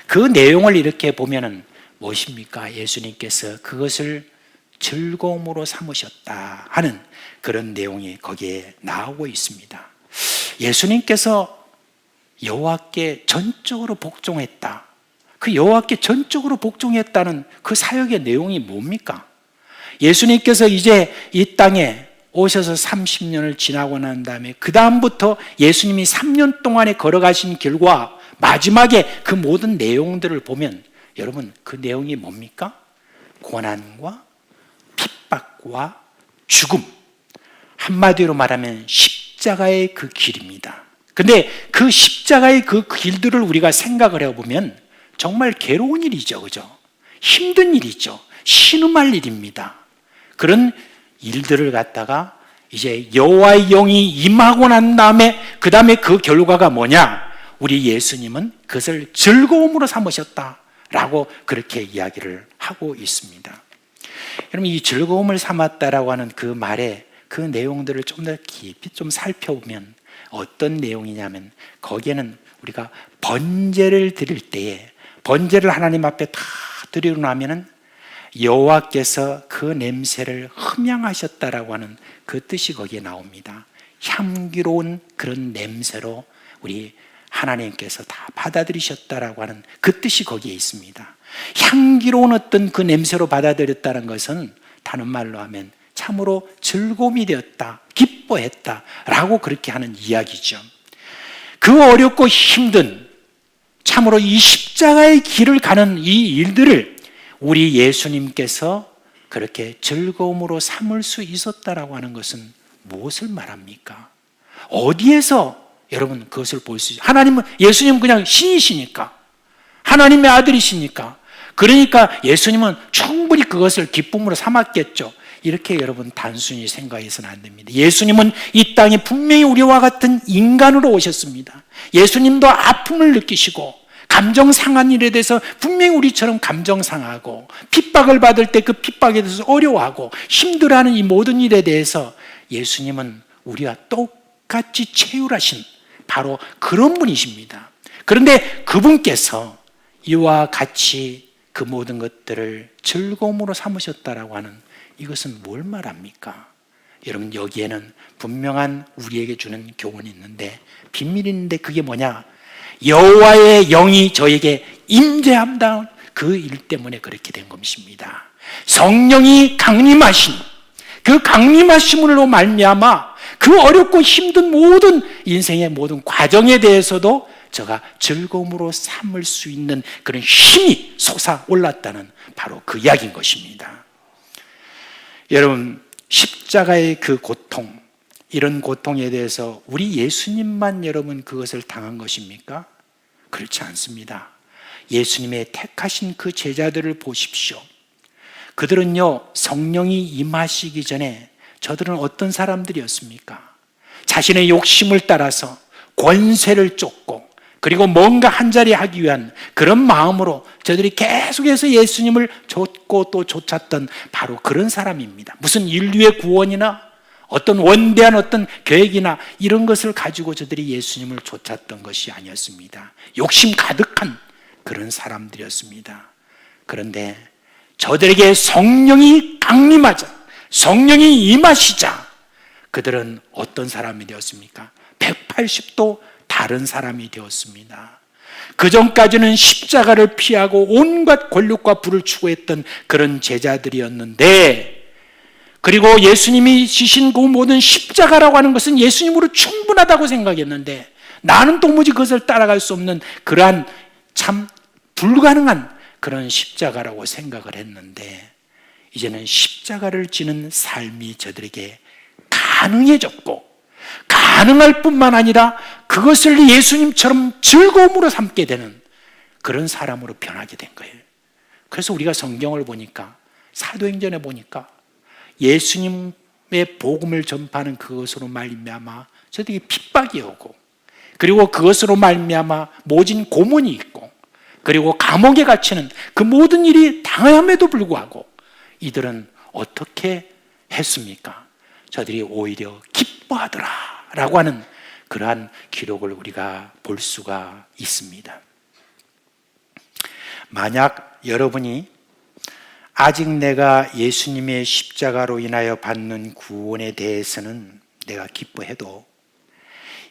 그 내용을 이렇게 보면은 무엇입니까? 예수님께서 그것을 즐거움으로 삼으셨다 하는 그런 내용이 거기에 나오고 있습니다. 예수님께서 여호와께 전적으로 복종했다. 그 여호와께 전적으로 복종했다는 그 사역의 내용이 뭡니까? 예수님께서 이제 이 땅에 오셔서 30년을 지나고 난 다음에 그 다음부터 예수님이 3년 동안에 걸어가신 길과 마지막에 그 모든 내용들을 보면 여러분 그 내용이 뭡니까? 고난과 핍박과 죽음, 한마디로 말하면 십자가의 그 길입니다. 근데 그 십자가의 그 길들을 우리가 생각을 해보면 정말 괴로운 일이죠, 그죠? 힘든 일이죠. 신음할 일입니다. 그런 일들을 갖다가 이제 여호와의 영이 임하고 난 다음에 그 다음에 그 결과가 뭐냐? 우리 예수님은 그것을 즐거움으로 삼으셨다라고 그렇게 이야기를 하고 있습니다. 여러분, 이 즐거움을 삼았다라고 하는 그 말에 그 내용들을 좀 더 깊이 좀 살펴보면 어떤 내용이냐면, 거기에는 우리가 번제를 드릴 때에, 번제를 하나님 앞에 다 드리고 나면은 여호와께서 그 냄새를 흠양하셨다라고 하는 그 뜻이 거기에 나옵니다. 향기로운 그런 냄새로 우리 하나님께서 다 받아들이셨다라고 하는 그 뜻이 거기에 있습니다. 향기로운 어떤 그 냄새로 받아들였다는 것은 다른 말로 하면 참으로 즐거움이 되었다, 기뻐했다라고 그렇게 하는 이야기죠. 그 어렵고 힘든, 참으로 이 십자가의 길을 가는 이 일들을 우리 예수님께서 그렇게 즐거움으로 삼을 수 있었다라고 하는 것은 무엇을 말합니까? 어디에서 여러분 그것을 볼 수 있어요? 하나님은, 예수님은 그냥 신이시니까, 하나님의 아들이시니까, 그러니까 예수님은 충분히 그것을 기쁨으로 삼았겠죠. 이렇게 여러분 단순히 생각해서는 안 됩니다. 예수님은 이 땅에 분명히 우리와 같은 인간으로 오셨습니다. 예수님도 아픔을 느끼시고 감정 상한 일에 대해서 분명히 우리처럼 감정 상하고, 핍박을 받을 때 그 핍박에 대해서 어려워하고 힘들어하는 이 모든 일에 대해서 예수님은 우리와 똑같이 체휼하신 바로 그런 분이십니다. 그런데 그분께서 이와 같이 그 모든 것들을 즐거움으로 삼으셨다라고 하는 이것은 뭘 말합니까? 여러분, 여기에는 분명한 우리에게 주는 교훈이 있는데, 비밀이 있는데, 그게 뭐냐? 여호와의 영이 저에게 임재함다, 그 일 때문에 그렇게 된 것입니다. 성령이 강림하신 그 강림하심으로 말미암아 그 어렵고 힘든 모든 인생의 모든 과정에 대해서도 제가 즐거움으로 삼을 수 있는 그런 힘이 솟아올랐다는 바로 그 이야기인 것입니다. 여러분, 십자가의 그 고통, 이런 고통에 대해서 우리 예수님만 여러분 그것을 당한 것입니까? 그렇지 않습니다. 예수님의 택하신 그 제자들을 보십시오. 그들은요, 성령이 임하시기 전에 저들은 어떤 사람들이었습니까? 자신의 욕심을 따라서 권세를 쫓고, 그리고 뭔가 한 자리 하기 위한 그런 마음으로 저들이 계속해서 예수님을 쫓고 또 쫓았던 바로 그런 사람입니다. 무슨 인류의 구원이나 어떤 원대한 어떤 계획이나 이런 것을 가지고 저들이 예수님을 쫓았던 것이 아니었습니다. 욕심 가득한 그런 사람들이었습니다. 그런데 저들에게 성령이 강림하자, 성령이 임하시자 그들은 어떤 사람이 되었습니까? 180도 다른 사람이 되었습니다. 그 전까지는 십자가를 피하고 온갖 권력과 부를 추구했던 그런 제자들이었는데, 그리고 예수님이 지신 그 모든 십자가라고 하는 것은 예수님으로 충분하다고 생각했는데, 나는 도무지 그것을 따라갈 수 없는 그러한 참 불가능한 그런 십자가라고 생각을 했는데, 이제는 십자가를 지는 삶이 저들에게 가능해졌고, 가능할 뿐만 아니라 그것을 예수님처럼 즐거움으로 삼게 되는 그런 사람으로 변하게 된 거예요. 그래서 우리가 성경을 보니까, 사도행전에 보니까 예수님의 복음을 전파하는 그것으로 말미암아 저들에게 핍박이 오고, 그리고 그것으로 말미암아 모진 고문이 있고, 그리고 감옥에 갇히는 그 모든 일이 당함에도 불구하고 이들은 어떻게 했습니까? 저들이 오히려 기뻐하더라 라고 하는 그러한 기록을 우리가 볼 수가 있습니다. 만약 여러분이 아직 내가 예수님의 십자가로 인하여 받는 구원에 대해서는 내가 기뻐해도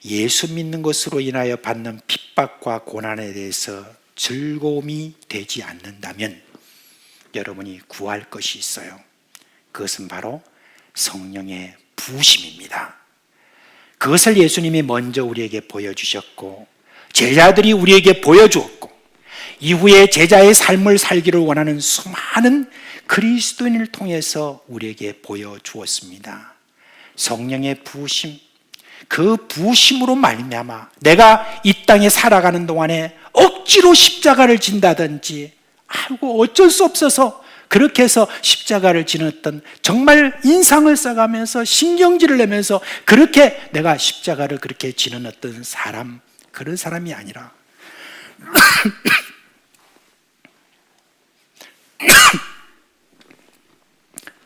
예수 믿는 것으로 인하여 받는 핍박과 고난에 대해서 즐거움이 되지 않는다면 여러분이 구할 것이 있어요. 그것은 바로 성령의 부으심입니다. 그것을 예수님이 먼저 우리에게 보여주셨고, 제자들이 우리에게 보여주었고, 이후에 제자의 삶을 살기를 원하는 수많은 그리스도인을 통해서 우리에게 보여주었습니다. 성령의 부으심, 그 부으심으로 말미암아 내가 이 땅에 살아가는 동안에 억지로 십자가를 진다든지, 아이고 어쩔 수 없어서 그렇게 해서 십자가를 지녔던, 정말 인상을 써가면서 신경질을 내면서 그렇게 내가 십자가를 그렇게 지는 어떤 사람, 그런 사람이 아니라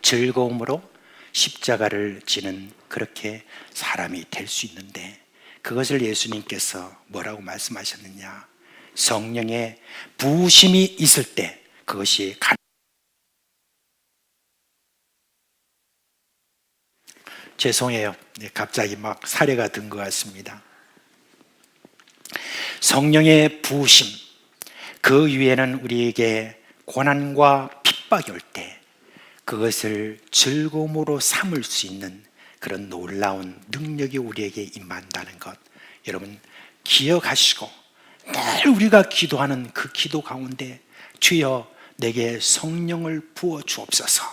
즐거움으로 십자가를 지는 그렇게 사람이 될 수 있는데, 그것을 예수님께서 뭐라고 말씀하셨느냐? 성령의 부으심이 있을 때 그것이 죄송해요. 갑자기 막 사례가 든 것 같습니다. 성령의 부으심, 그 위에는 우리에게 고난과 핍박이 올 때 그것을 즐거움으로 삼을 수 있는 그런 놀라운 능력이 우리에게 임한다는 것, 여러분 기억하시고 늘 우리가 기도하는 그 기도 가운데 주여 내게 성령을 부어 주옵소서,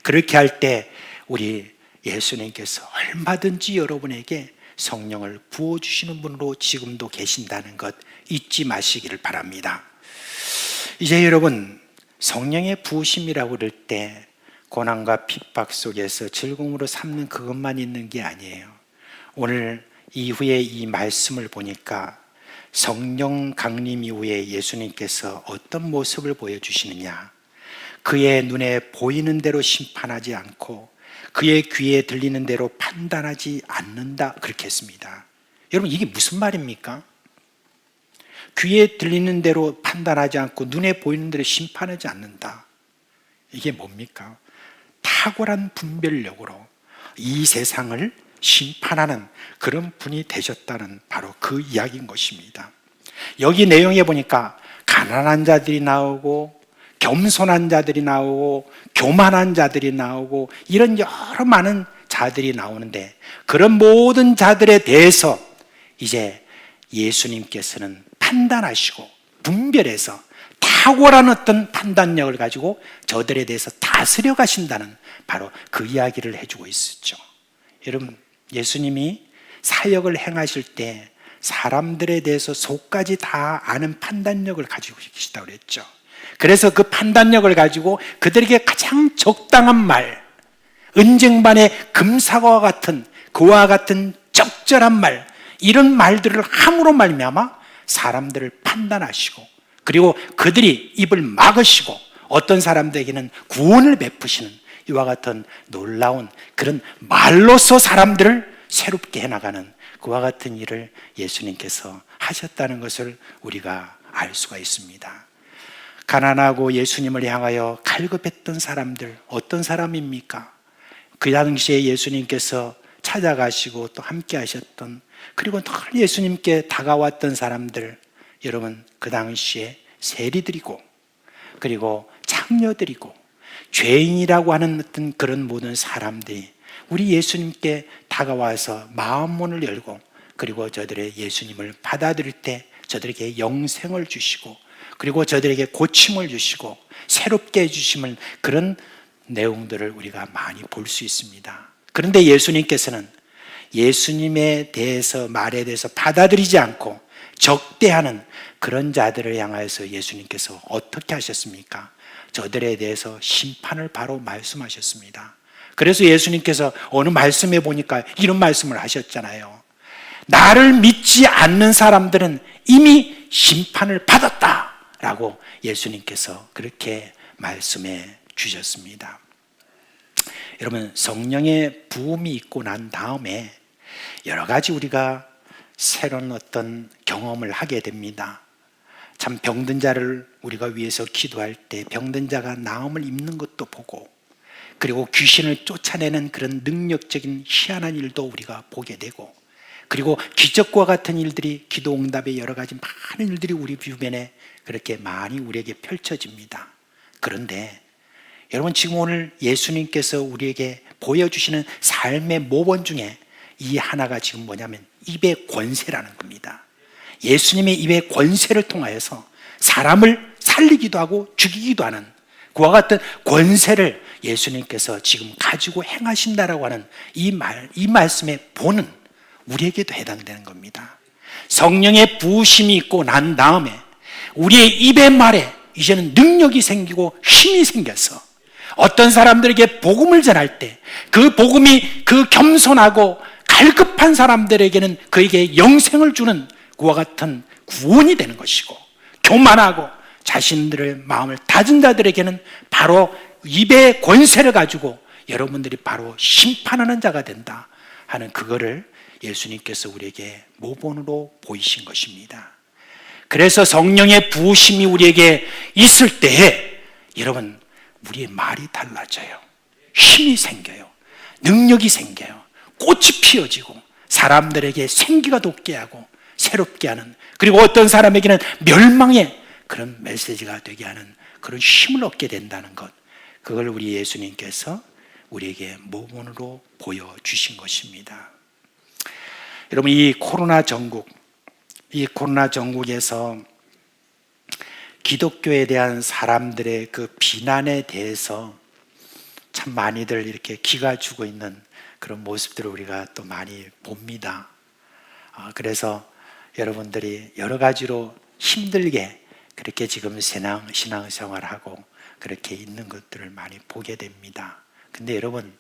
그렇게 할 때 우리 예수님께서 얼마든지 여러분에게 성령을 부어주시는 분으로 지금도 계신다는 것 잊지 마시기를 바랍니다. 이제 여러분, 성령의 부으심이라고 그럴 때 고난과 핍박 속에서 즐거움으로 삼는 그것만 있는 게 아니에요. 오늘 이후에 이 말씀을 보니까 성령 강림 이후에 예수님께서 어떤 모습을 보여주시느냐, 그의 눈에 보이는 대로 심판하지 않고 그의 귀에 들리는 대로 판단하지 않는다, 그렇게 했습니다. 여러분, 이게 무슨 말입니까? 귀에 들리는 대로 판단하지 않고 눈에 보이는 대로 심판하지 않는다. 이게 뭡니까? 탁월한 분별력으로 이 세상을 심판하는 그런 분이 되셨다는 바로 그 이야기인 것입니다. 여기 내용에 보니까 가난한 자들이 나오고 겸손한 자들이 나오고 교만한 자들이 나오고 이런 여러 많은 자들이 나오는데, 그런 모든 자들에 대해서 이제 예수님께서는 판단하시고 분별해서 탁월한 어떤 판단력을 가지고 저들에 대해서 다스려 가신다는 바로 그 이야기를 해주고 있었죠. 여러분, 예수님이 사역을 행하실 때 사람들에 대해서 속까지 다 아는 판단력을 가지고 계시다고 그랬죠. 그래서 그 판단력을 가지고 그들에게 가장 적당한 말, 은쟁반의 금사과와 같은 그와 같은 적절한 말, 이런 말들을 함으로 말미암아 사람들을 판단하시고, 그리고 그들이 입을 막으시고 어떤 사람들에게는 구원을 베푸시는 이와 같은 놀라운 그런 말로서 사람들을 새롭게 해나가는 그와 같은 일을 예수님께서 하셨다는 것을 우리가 알 수가 있습니다. 가난하고 예수님을 향하여 갈급했던 사람들, 어떤 사람입니까? 그 당시에 예수님께서 찾아가시고 또 함께 하셨던, 그리고 늘 예수님께 다가왔던 사람들, 여러분, 그 당시에 세리들이고 그리고 창녀들이고 죄인이라고 하는 어떤 그런 모든 사람들이 우리 예수님께 다가와서 마음문을 열고, 그리고 저들의 예수님을 받아들일 때 저들에게 영생을 주시고, 그리고 저들에게 고침을 주시고 새롭게 해주심을, 그런 내용들을 우리가 많이 볼 수 있습니다. 그런데 예수님께서는 예수님에 대해서, 말에 대해서 받아들이지 않고 적대하는 그런 자들을 향하여서 예수님께서 어떻게 하셨습니까? 저들에 대해서 심판을 바로 말씀하셨습니다. 그래서 예수님께서 어느 말씀에 보니까 이런 말씀을 하셨잖아요. 나를 믿지 않는 사람들은 이미 심판을 받았다 라고 예수님께서 그렇게 말씀해 주셨습니다. 여러분, 성령의 부음이 있고 난 다음에 여러 가지 우리가 새로운 어떤 경험을 하게 됩니다. 참, 병든 자를 우리가 위해서 기도할 때 병든 자가 나음을 입는 것도 보고, 그리고 귀신을 쫓아내는 그런 능력적인 희한한 일도 우리가 보게 되고, 그리고 기적과 같은 일들이, 기도 응답의 여러 가지 많은 일들이 우리 주변에 그렇게 많이 우리에게 펼쳐집니다. 그런데 여러분, 지금 오늘 예수님께서 우리에게 보여주시는 삶의 모범 중에 이 하나가 지금 뭐냐면 입의 권세라는 겁니다. 예수님의 입의 권세를 통하여서 사람을 살리기도 하고 죽이기도 하는 그와 같은 권세를 예수님께서 지금 가지고 행하신다라고 하는 이 말씀의 본은 우리에게도 해당되는 겁니다. 성령의 부으심이 있고 난 다음에 우리의 입의 말에 이제는 능력이 생기고 힘이 생겨서 어떤 사람들에게 복음을 전할 때 그 복음이 그 겸손하고 갈급한 사람들에게는 그에게 영생을 주는 그와 같은 구원이 되는 것이고, 교만하고 자신들의 마음을 닫은 자들에게는 바로 입의 권세를 가지고 여러분들이 바로 심판하는 자가 된다 하는 그거를 예수님께서 우리에게 모본으로 보이신 것입니다. 그래서 성령의 부으심이 우리에게 있을 때에 여러분, 우리의 말이 달라져요. 힘이 생겨요. 능력이 생겨요. 꽃이 피어지고 사람들에게 생기가 돋게 하고 새롭게 하는, 그리고 어떤 사람에게는 멸망의 그런 메시지가 되게 하는 그런 힘을 얻게 된다는 것, 그걸 우리 예수님께서 우리에게 모본으로 보여주신 것입니다. 여러분, 이 코로나 전국에서 기독교에 대한 사람들의 그 비난에 대해서 참 많이들 이렇게 기가 주고 있는 그런 모습들을 우리가 또 많이 봅니다. 그래서 여러분들이 여러 가지로 힘들게 그렇게 지금 신앙생활하고 그렇게 있는 것들을 많이 보게 됩니다. 근데 여러분,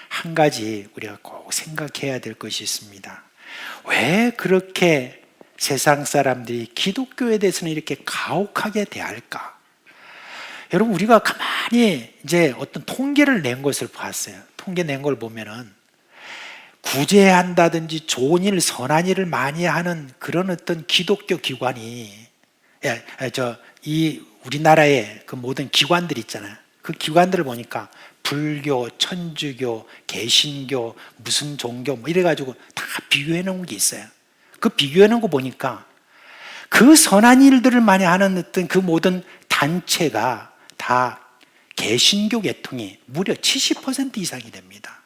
한 가지 우리가 꼭 생각해야 될 것이 있습니다. 왜 그렇게 세상 사람들이 기독교에 대해서는 이렇게 가혹하게 대할까? 여러분, 우리가 가만히 이제 어떤 통계를 낸 것을 봤어요. 통계 낸 걸 보면은 구제한다든지 좋은 일, 선한 일을 많이 하는 그런 어떤 기독교 기관이, 이 우리나라의 그 모든 기관들 있잖아요. 그 기관들을 보니까 불교, 천주교, 개신교, 무슨 종교 뭐 이래가지고 다 비교해 놓은 게 있어요. 그 비교해 놓은 거 보니까 그 선한 일들을 많이 하는 어떤 그 모든 단체가 다 개신교 계통이 무려 70% 이상이 됩니다.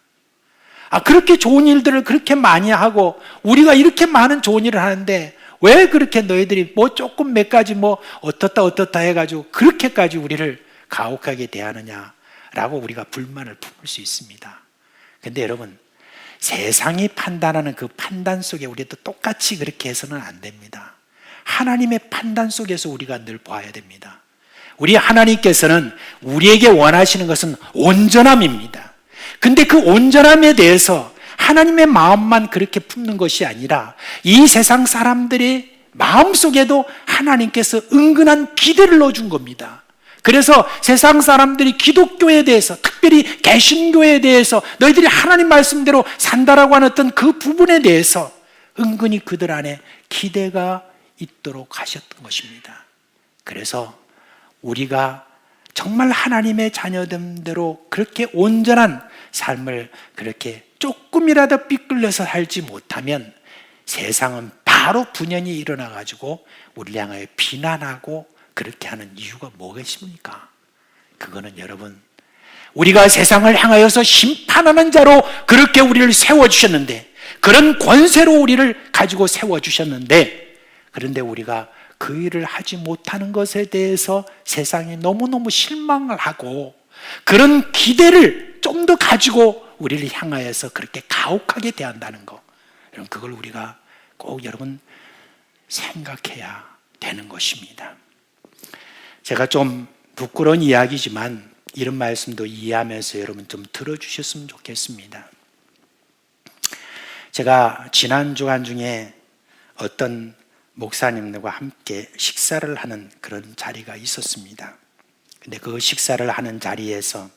그렇게 좋은 일들을 그렇게 많이 하고 우리가 이렇게 많은 좋은 일을 하는데 왜 그렇게 너희들이 뭐 조금 몇 가지 뭐 어떻다 해가지고 그렇게까지 우리를 가혹하게 대하느냐라고 우리가 불만을 품을 수 있습니다. 근데 여러분, 세상이 판단하는 그 판단 속에 우리도 똑같이 그렇게 해서는 안 됩니다. 하나님의 판단 속에서 우리가 늘 봐야 됩니다. 우리 하나님께서는 우리에게 원하시는 것은 온전함입니다. 근데 그 온전함에 대해서 하나님의 마음만 그렇게 품는 것이 아니라 이 세상 사람들의 마음속에도 하나님께서 은근한 기대를 넣어준 겁니다. 그래서 세상 사람들이 기독교에 대해서, 특별히 개신교에 대해서 너희들이 하나님 말씀대로 산다라고 하는 어떤 그 부분에 대해서 은근히 그들 안에 기대가 있도록 하셨던 것입니다. 그래서 우리가 정말 하나님의 자녀됨대로 그렇게 온전한 삶을 그렇게 조금이라도 삐끌려서 살지 못하면 세상은 바로 분연히 일어나가지고 우리를 향하여 비난하고 그렇게 하는 이유가 뭐겠습니까? 그거는 여러분, 우리가 세상을 향하여서 심판하는 자로 그렇게 우리를 세워주셨는데, 그런 권세로 우리를 가지고 세워주셨는데, 그런데 우리가 그 일을 하지 못하는 것에 대해서 세상이 너무너무 실망을 하고 그런 기대를 좀 더 가지고 우리를 향하여서 그렇게 가혹하게 대한다는 거, 여러분, 그걸 우리가 꼭 여러분 생각해야 되는 것입니다. 제가 좀 부끄러운 이야기지만 이런 말씀도 이해하면서 여러분 좀 들어주셨으면 좋겠습니다. 제가 지난 주간 중에 어떤 목사님들과 함께 식사를 하는 그런 자리가 있었습니다. 근데 그 식사를 하는 자리에서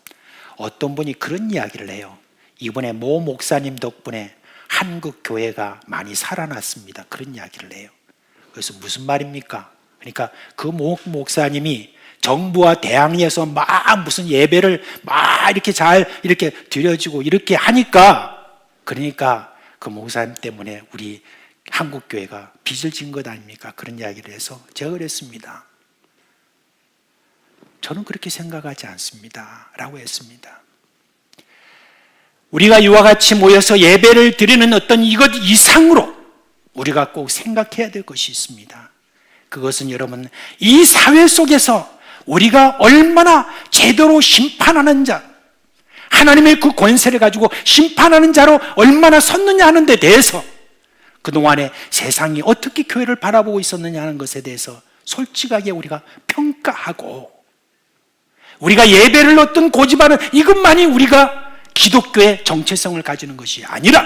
어떤 분이 그런 이야기를 해요. 이번에 모 목사님 덕분에 한국 교회가 많이 살아났습니다. 그런 이야기를 해요. 그래서 무슨 말입니까? 그러니까 그 모 목사님이 정부와 대항해서 막 무슨 예배를 막 이렇게 잘 이렇게 드려지고 이렇게 하니까, 그러니까 그 목사님 때문에 우리 한국 교회가 빚을 진 것 아닙니까? 그런 이야기를 해서 제가 그랬습니다. 저는 그렇게 생각하지 않습니다 라고 했습니다. 우리가 이와 같이 모여서 예배를 드리는 어떤 이것 이상으로 우리가 꼭 생각해야 될 것이 있습니다. 그것은 여러분, 이 사회 속에서 우리가 얼마나 제대로 심판하는 자, 하나님의 그 권세를 가지고 심판하는 자로 얼마나 섰느냐 하는 데 대해서, 그동안에 세상이 어떻게 교회를 바라보고 있었느냐 하는 것에 대해서 솔직하게 우리가 평가하고, 우리가 예배를 어떤 고집하는 이것만이 우리가 기독교의 정체성을 가지는 것이 아니라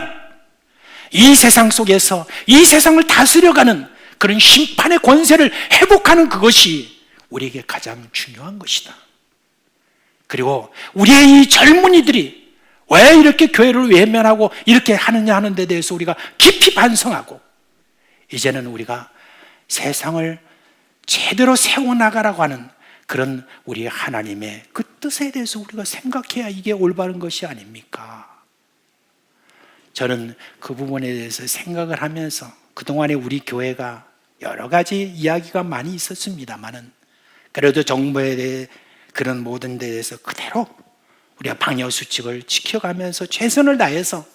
이 세상 속에서 이 세상을 다스려가는 그런 심판의 권세를 회복하는 그것이 우리에게 가장 중요한 것이다. 그리고 우리의 이 젊은이들이 왜 이렇게 교회를 외면하고 이렇게 하느냐 하는 데 대해서 우리가 깊이 반성하고 이제는 우리가 세상을 제대로 세워나가라고 하는 그런 우리 하나님의 그 뜻에 대해서 우리가 생각해야 이게 올바른 것이 아닙니까? 저는 그 부분에 대해서 생각을 하면서 그동안에 우리 교회가 여러 가지 이야기가 많이 있었습니다만은 그래도 정부에 대해 그런 모든 데 대해서 그대로 우리가 방역수칙을 지켜가면서 최선을 다해서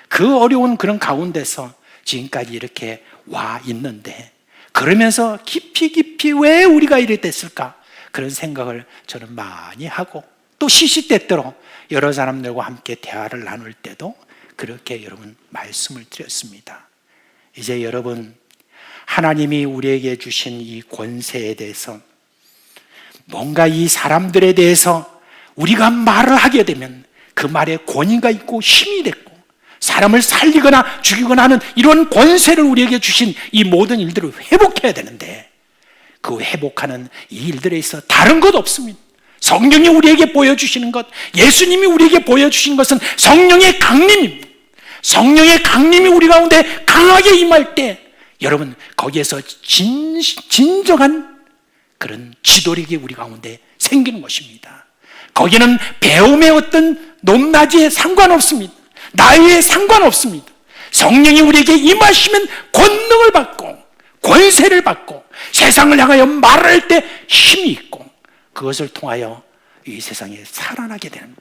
그 어려운 그런 가운데서 지금까지 이렇게 와 있는데 그러면서 깊이 왜 우리가 이래 됐을까? 그런 생각을 저는 많이 하고 또 시시때때로 여러 사람들과 함께 대화를 나눌 때도 그렇게 여러분 말씀을 드렸습니다. 이제 여러분 하나님이 우리에게 주신 이 권세에 대해서 뭔가 이 사람들에 대해서 우리가 말을 하게 되면 그 말에 권위가 있고 힘이 됐고 사람을 살리거나 죽이거나 하는 이런 권세를 우리에게 주신 이 모든 일들을 회복해야 되는데 그 회복하는 이 일들에 있어 다른 것 없습니다. 성령이 우리에게 보여주시는 것, 예수님이 우리에게 보여주신 것은 성령의 강림입니다. 성령의 강림이 우리 가운데 강하게 임할 때 여러분 거기에서 진정한 그런 지도력이 우리 가운데 생기는 것입니다. 거기는 배움의 어떤 높낮이에 상관없습니다. 나이에 상관없습니다. 성령이 우리에게 임하시면 권능을 받고 권세를 받고 세상을 향하여 말할 때 힘이 있고 그것을 통하여 이 세상에 살아나게 되는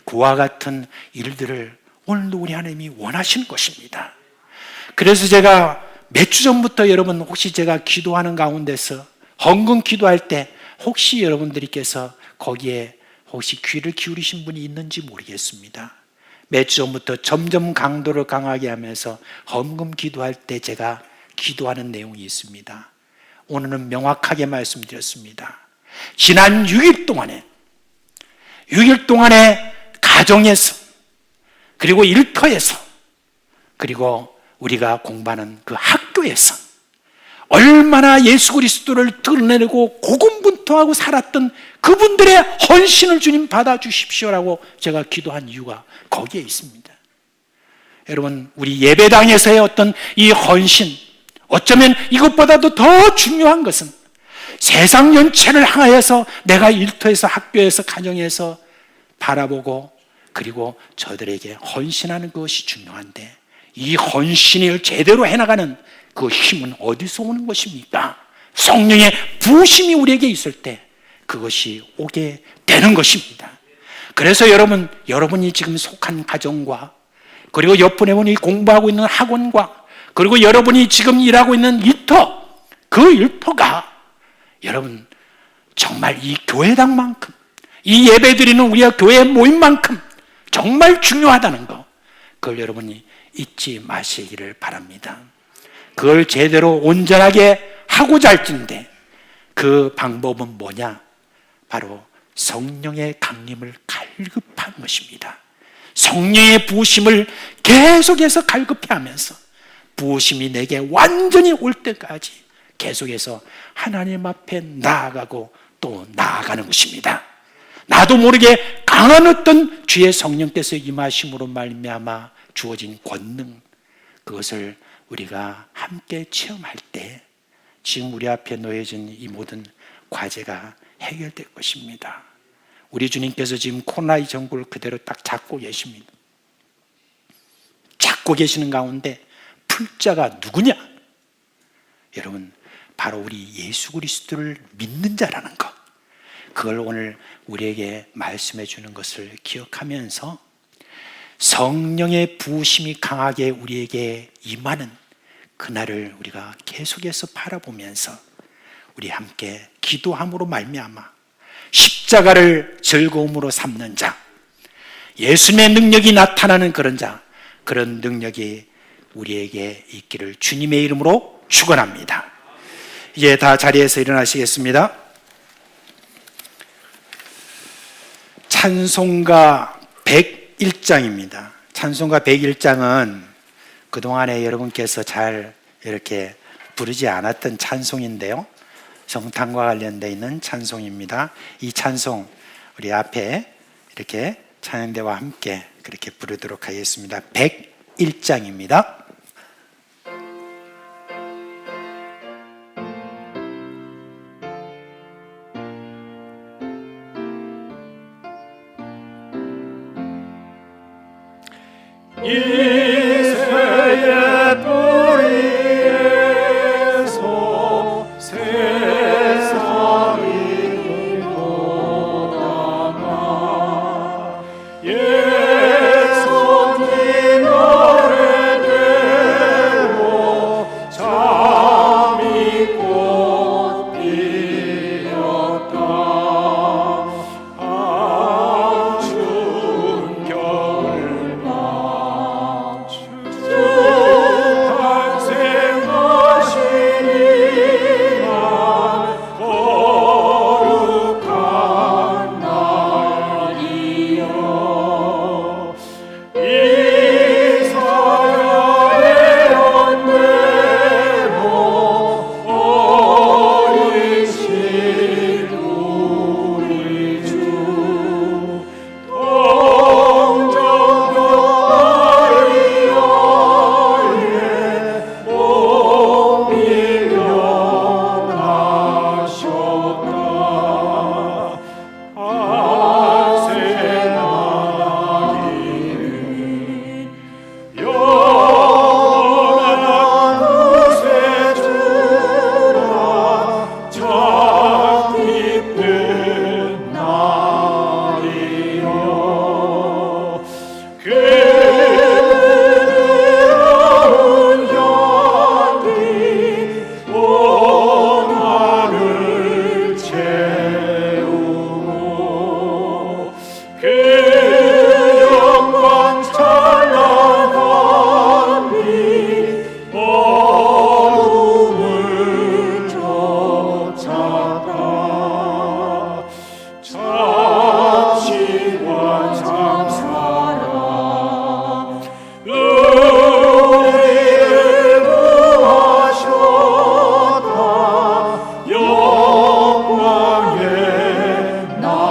그와 같은 일들을 오늘도 우리 하나님이 원하시는 것입니다. 그래서 제가 몇 주 전부터 여러분 혹시 제가 기도하는 가운데서 헌금 기도할 때 혹시 여러분들께서 거기에 혹시 귀를 기울이신 분이 있는지 모르겠습니다. 몇 주 전부터 점점 강도를 강하게 하면서 헌금 기도할 때 제가 기도하는 내용이 있습니다. 오늘은 명확하게 말씀드렸습니다. 지난 6일 동안에 가정에서 그리고 일터에서 그리고 우리가 공부하는 그 학교에서 얼마나 예수 그리스도를 드러내고 고군분투하고 살았던 그분들의 헌신을 주님 받아주십시오라고 제가 기도한 이유가 거기에 있습니다. 여러분 우리 예배당에서의 어떤 이 헌신 어쩌면 이것보다도 더 중요한 것은 세상 전체를 향하여서 내가 일터에서 학교에서 가정에서 바라보고 그리고 저들에게 헌신하는 것이 중요한데 이 헌신을 제대로 해나가는 그 힘은 어디서 오는 것입니까? 성령의 부심이 우리에게 있을 때 그것이 오게 되는 것입니다. 그래서 여러분이 지금 속한 가정과 그리고 옆에 분이 공부하고 있는 학원과 그리고 여러분이 지금 일하고 있는 일터 그 일터가 여러분 정말 이 교회당만큼 이 예배드리는 우리가 교회 모임만큼 정말 중요하다는 거 그걸 여러분이 잊지 마시기를 바랍니다. 그걸 제대로 온전하게 하고자 할진데 그 방법은 뭐냐? 바로 성령의 강림을 갈급한 것입니다. 성령의 부으심을 계속해서 갈급해 하면서 부으심이 내게 완전히 올 때까지 계속해서 하나님 앞에 나아가고 또 나아가는 것입니다. 나도 모르게 강한 어떤 주의 성령께서 임하심으로 말미암아 주어진 권능 그것을 우리가 함께 체험할 때 지금 우리 앞에 놓여진 이 모든 과제가 해결될 것입니다. 우리 주님께서 지금 코로나의 정부를 그대로 딱 잡고 계십니다. 잡고 계시는 가운데 풀자가 누구냐? 여러분 바로 우리 예수 그리스도를 믿는 자라는 것 그걸 오늘 우리에게 말씀해 주는 것을 기억하면서 성령의 부으심이 강하게 우리에게 임하는 그날을 우리가 계속해서 바라보면서 우리 함께 기도함으로 말미암아 십자가를 즐거움으로 삼는 자 예수님의 능력이 나타나는 그런 자 그런 능력이 우리에게 있기를 주님의 이름으로 축원합니다. 이제 다 자리에서 일어나시겠습니다. 찬송가 101장입니다. 찬송가 101장은 그동안에 여러분께서 잘 이렇게 부르지 않았던 찬송인데요. 성탄과 관련되어 있는 찬송입니다. 이 찬송 우리 앞에 이렇게 찬양대와 함께 그렇게 부르도록 하겠습니다. 101장입니다. 이새의 뿌리에서 새싹이 돋아나 예수님 아래대로 잠이 꽃 피었다. 아춘 겨울밤 탄생하시니라 거룩한 날이여. 이사야의 언대로 어리신 우리 주 동정녀 마리아의 몸이 변하셨다. 안생하기를 영원한 곳에 주라 참 기쁜 날이여. 그 부드러운 향기 온 하늘 채우고 그 영광 찬란한 빛 어둠을 쫓아가 참신과 참사랑 우리를 구하셨다. 영광의 날이여.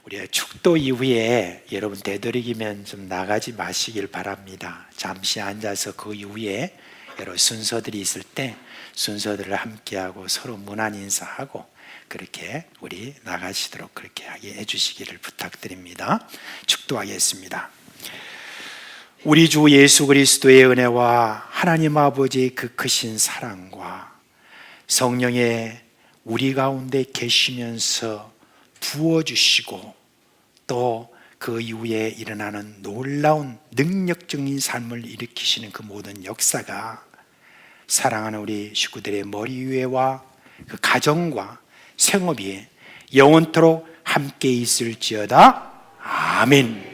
우리의 축도 이후에 여러분 되도록이면 좀 나가지 마시길 바랍니다. 잠시 앉아서 그 이후에 여러 순서들이 있을 때 순서들을 함께하고 서로 문안 인사하고 그렇게 우리 나가시도록 그렇게 하게 해주시기를 부탁드립니다. 축도하겠습니다. 우리 주 예수 그리스도의 은혜와 하나님 아버지의 그 크신 사랑과 성령의 우리 가운데 계시면서 부어주시고 또 그 이후에 일어나는 놀라운 능력적인 삶을 일으키시는 그 모든 역사가 사랑하는 우리 식구들의 머리 위에와 그 가정과 생업이 영원토록 함께 있을지어다. 아멘.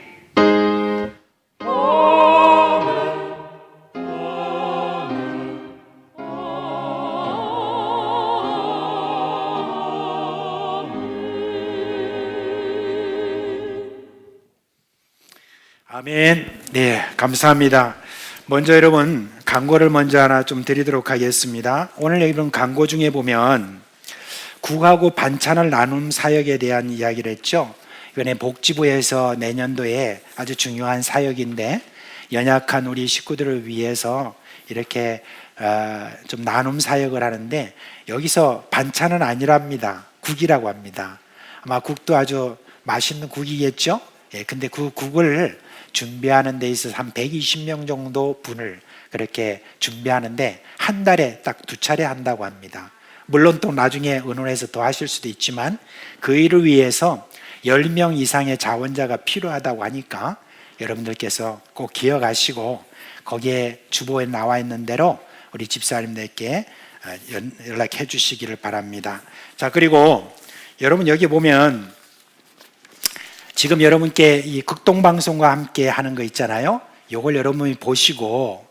아멘. 네, 감사합니다. 먼저 여러분 광고를 먼저 하나 좀 드리도록 하겠습니다. 오늘 여러분 광고 중에 보면 국하고 반찬을 나눔 사역에 대한 이야기를 했죠. 이번에 복지부에서 내년도에 아주 중요한 사역인데 연약한 우리 식구들을 위해서 이렇게 좀 나눔 사역을 하는데 여기서 반찬은 아니랍니다. 국이라고 합니다. 아마 국도 아주 맛있는 국이겠죠. 예, 근데 그 국을 준비하는 데 있어서 한 120명 정도 분을 그렇게 준비하는데 한 달에 딱 2차례 한다고 합니다. 물론 또 나중에 의논해서 더 하실 수도 있지만 그 일을 위해서 10명 이상의 자원자가 필요하다고 하니까 여러분들께서 꼭 기억하시고 거기에 주보에 나와 있는 대로 우리 집사님들께 연락해 주시기를 바랍니다. 자, 그리고 여러분 여기 보면 지금 여러분께 이 극동방송과 함께 하는 거 있잖아요. 이걸 여러분이 보시고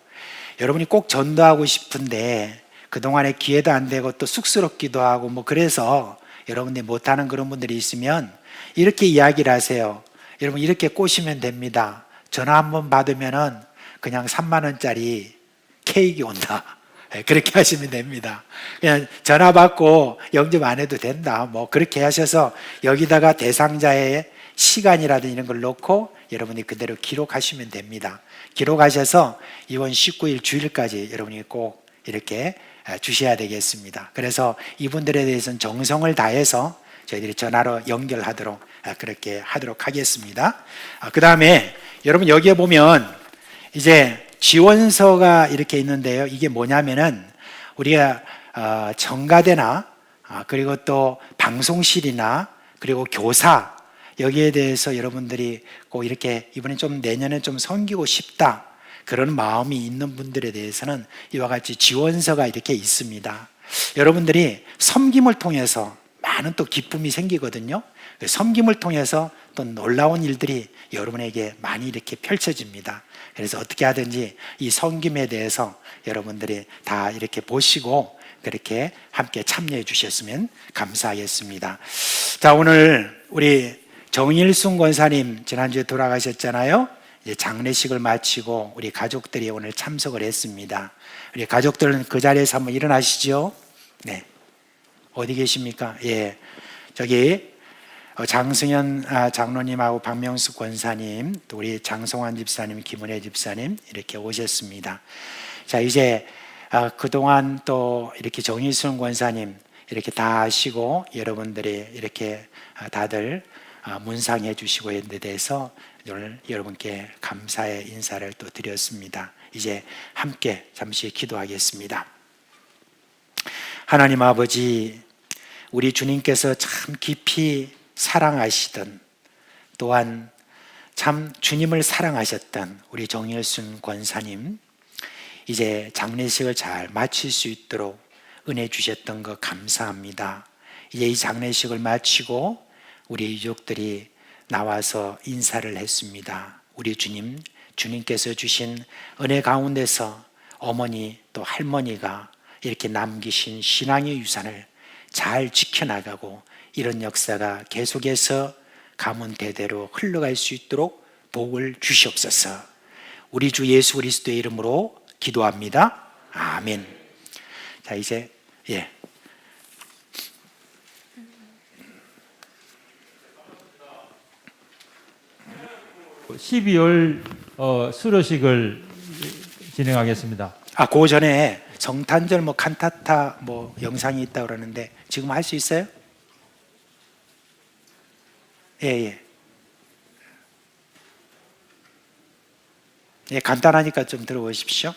여러분이 꼭 전도하고 싶은데 그동안에 기회도 안 되고 또 쑥스럽기도 하고 뭐 그래서 여러분들이 못하는 그런 분들이 있으면 이렇게 이야기를 하세요. 여러분 이렇게 꼬시면 됩니다. 전화 한번 받으면은 그냥 3만 원짜리 케이크 온다. 그렇게 하시면 됩니다. 그냥 전화 받고 영접 안 해도 된다. 뭐 그렇게 하셔서 여기다가 대상자의 시간이라든지 이런 걸 넣고 여러분이 그대로 기록하시면 됩니다. 기록하셔서 이번 19일 주일까지 여러분이 꼭 이렇게 주셔야 되겠습니다. 그래서 이분들에 대해서는 정성을 다해서 저희들이 전화로 연결하도록 그렇게 하도록 하겠습니다. 그 다음에 여러분 여기에 보면 이제 지원서가 이렇게 있는데요. 이게 뭐냐면은 우리가 정가대나 그리고 또 방송실이나 그리고 교사 여기에 대해서 여러분들이 꼭 이렇게 이번에 좀 내년에 좀 섬기고 싶다 그런 마음이 있는 분들에 대해서는 이와 같이 지원서가 이렇게 있습니다. 여러분들이 섬김을 통해서 많은 또 기쁨이 생기거든요. 섬김을 통해서 또 놀라운 일들이 여러분에게 많이 이렇게 펼쳐집니다. 그래서 어떻게 하든지 이 섬김에 대해서 여러분들이 다 이렇게 보시고 그렇게 함께 참여해 주셨으면 감사하겠습니다. 자, 오늘 우리 정일순 권사님 지난주에 돌아가셨잖아요. 이제 장례식을 마치고 우리 가족들이 오늘 참석을 했습니다. 우리 가족들은 그 자리에서 한번 일어나시죠. 네. 어디 계십니까? 예. 저기 장승현 장로님하고 박명숙 권사님, 또 우리 장송환 집사님, 김은혜 집사님 이렇게 오셨습니다. 자, 이제 그동안 또 이렇게 정일순 권사님 이렇게 다 하시고 여러분들이 이렇게 다들 문상해 주시고 있는 데 대해서 오늘 여러분께 감사의 인사를 또 드렸습니다. 이제 함께 잠시 기도하겠습니다. 하나님 아버지, 우리 주님께서 참 깊이 사랑하시던 또한 참 주님을 사랑하셨던 우리 정일순 권사님, 이제 장례식을 잘 마칠 수 있도록 은혜 주셨던 것 감사합니다. 이제 이 장례식을 마치고 우리 유족들이 나와서 인사를 했습니다. 우리 주님, 주님께서 주신 은혜 가운데서 어머니 또 할머니가 이렇게 남기신 신앙의 유산을 잘 지켜나가고 이런 역사가 계속해서 가문 대대로 흘러갈 수 있도록 복을 주시옵소서. 우리 주 예수 그리스도의 이름으로 기도합니다. 아멘. 자, 이제 12월 수료식을 진행하겠습니다. 그 전에 성탄절 칸타타 영상이 있다고 그러는데 지금 할 수 있어요? 예, 간단하니까 좀 들어보십시오.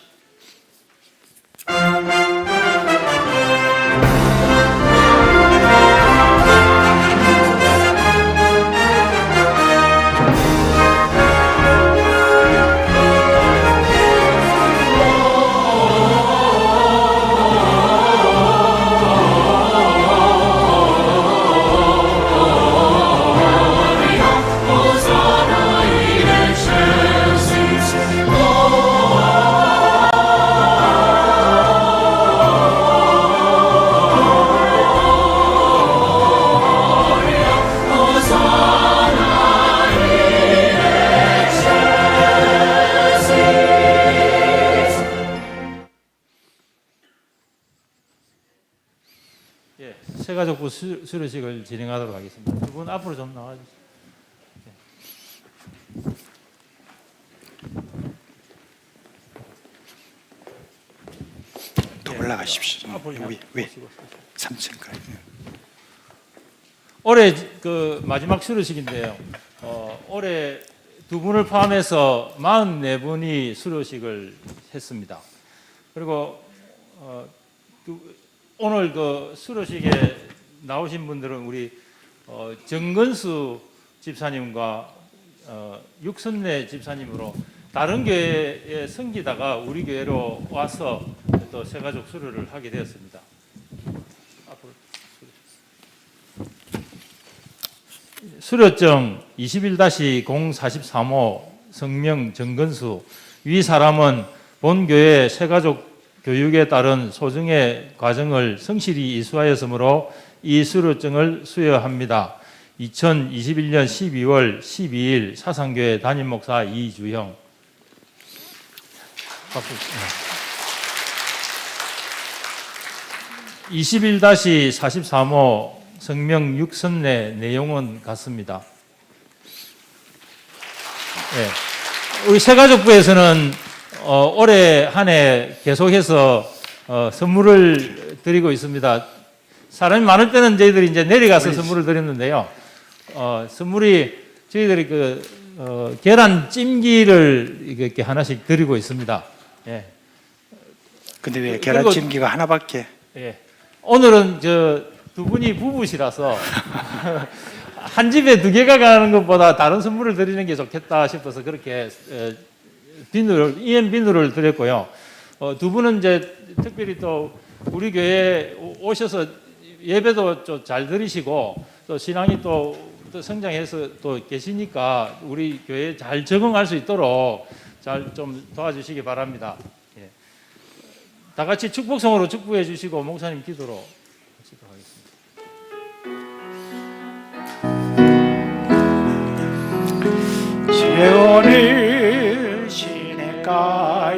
새가족부 수료식을 진행하도록 하겠습니다. 두 분 앞으로 좀 나와주세요. 더 올라가십시오. 앞으로 왜 3층까지. 올해 그 마지막 수료식인데요. 올해 두 분을 포함해서 44분이 수료식을 했습니다. 그리고 오늘 그 수료식에 나오신 분들은 우리 정건수 집사님과 육선래 집사님으로 다른 교회에 섬기다가 우리 교회로 와서 또 새가족 수료를 하게 되었습니다. 앞으로 수료증 21-043호 성명 정건수, 위 사람은 본 교회 새가족 교육에 따른 소정의 과정을 성실히 이수하였으므로 이 수료증을 수여합니다. 2021년 12월 12일 사상교회 담임목사 이주형. 박수. 21-43호 성명 6선내 내용은 같습니다. 네. 우리 새가족부에서는 올해 한 해 계속해서 선물을 드리고 있습니다. 사람이 많을 때는 저희들이 이제 내려가서 선물을 드렸는데요. 선물이 저희들이 계란 찜기를 이렇게 하나씩 드리고 있습니다. 예. 근데 왜 그리고- 계란찜기가 하나밖에? 예. 오늘은 두 분이 부부시라서 한 집에 두 개가 가는 것보다 다른 선물을 드리는 게 좋겠다 싶어서 그렇게 EM 비누를 드렸고요. 두 분은 이제 특별히 또 우리 교회에 오셔서 예배도 좀 잘 드리시고 또 신앙이 또 성장해서 또 계시니까 우리 교회에 잘 적응할 수 있도록 잘 좀 도와주시기 바랍니다. 예. 다 같이 축복성으로 축복해 주시고 목사님 기도로 하시도록 하겠습니다. 지혜원을 시냇가에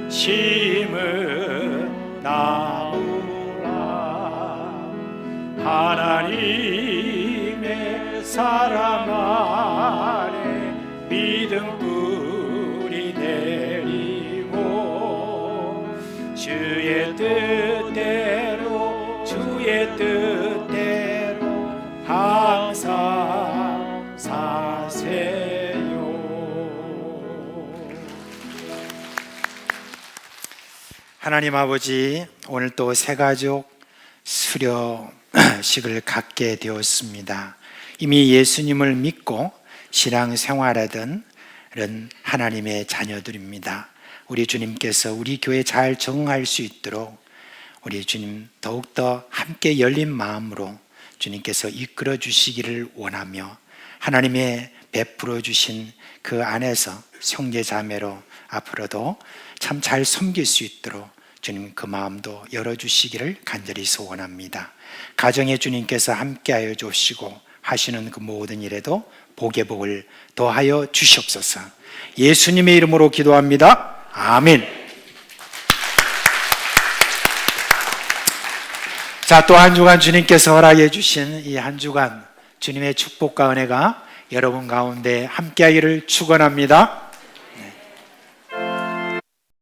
심은 나무라 하나님의 사랑 안에 믿음 뿌리 내리고 주의 뜻대로 항상 사세요. 하나님 아버지, 오늘 또 새가족 수료식을 갖게 되었습니다. 이미 예수님을 믿고 신앙생활하던 하나님의 자녀들입니다. 우리 주님께서 우리 교회 잘 적응할 수 있도록 우리 주님 더욱더 함께 열린 마음으로 주님께서 이끌어 주시기를 원하며 하나님의 베풀어 주신 그 안에서 형제 자매로 앞으로도 참 잘 섬길 수 있도록 주님 그 마음도 열어주시기를 간절히 소원합니다. 가정에 주님께서 함께하여 주시고 하시는 그 모든 일에도 복의 복을 더하여 주시옵소서. 예수님의 이름으로 기도합니다. 아멘. 자, 또 한 주간 주님께서 허락해 주신 이 한 주간 주님의 축복과 은혜가 여러분 가운데 함께하기를 축원합니다.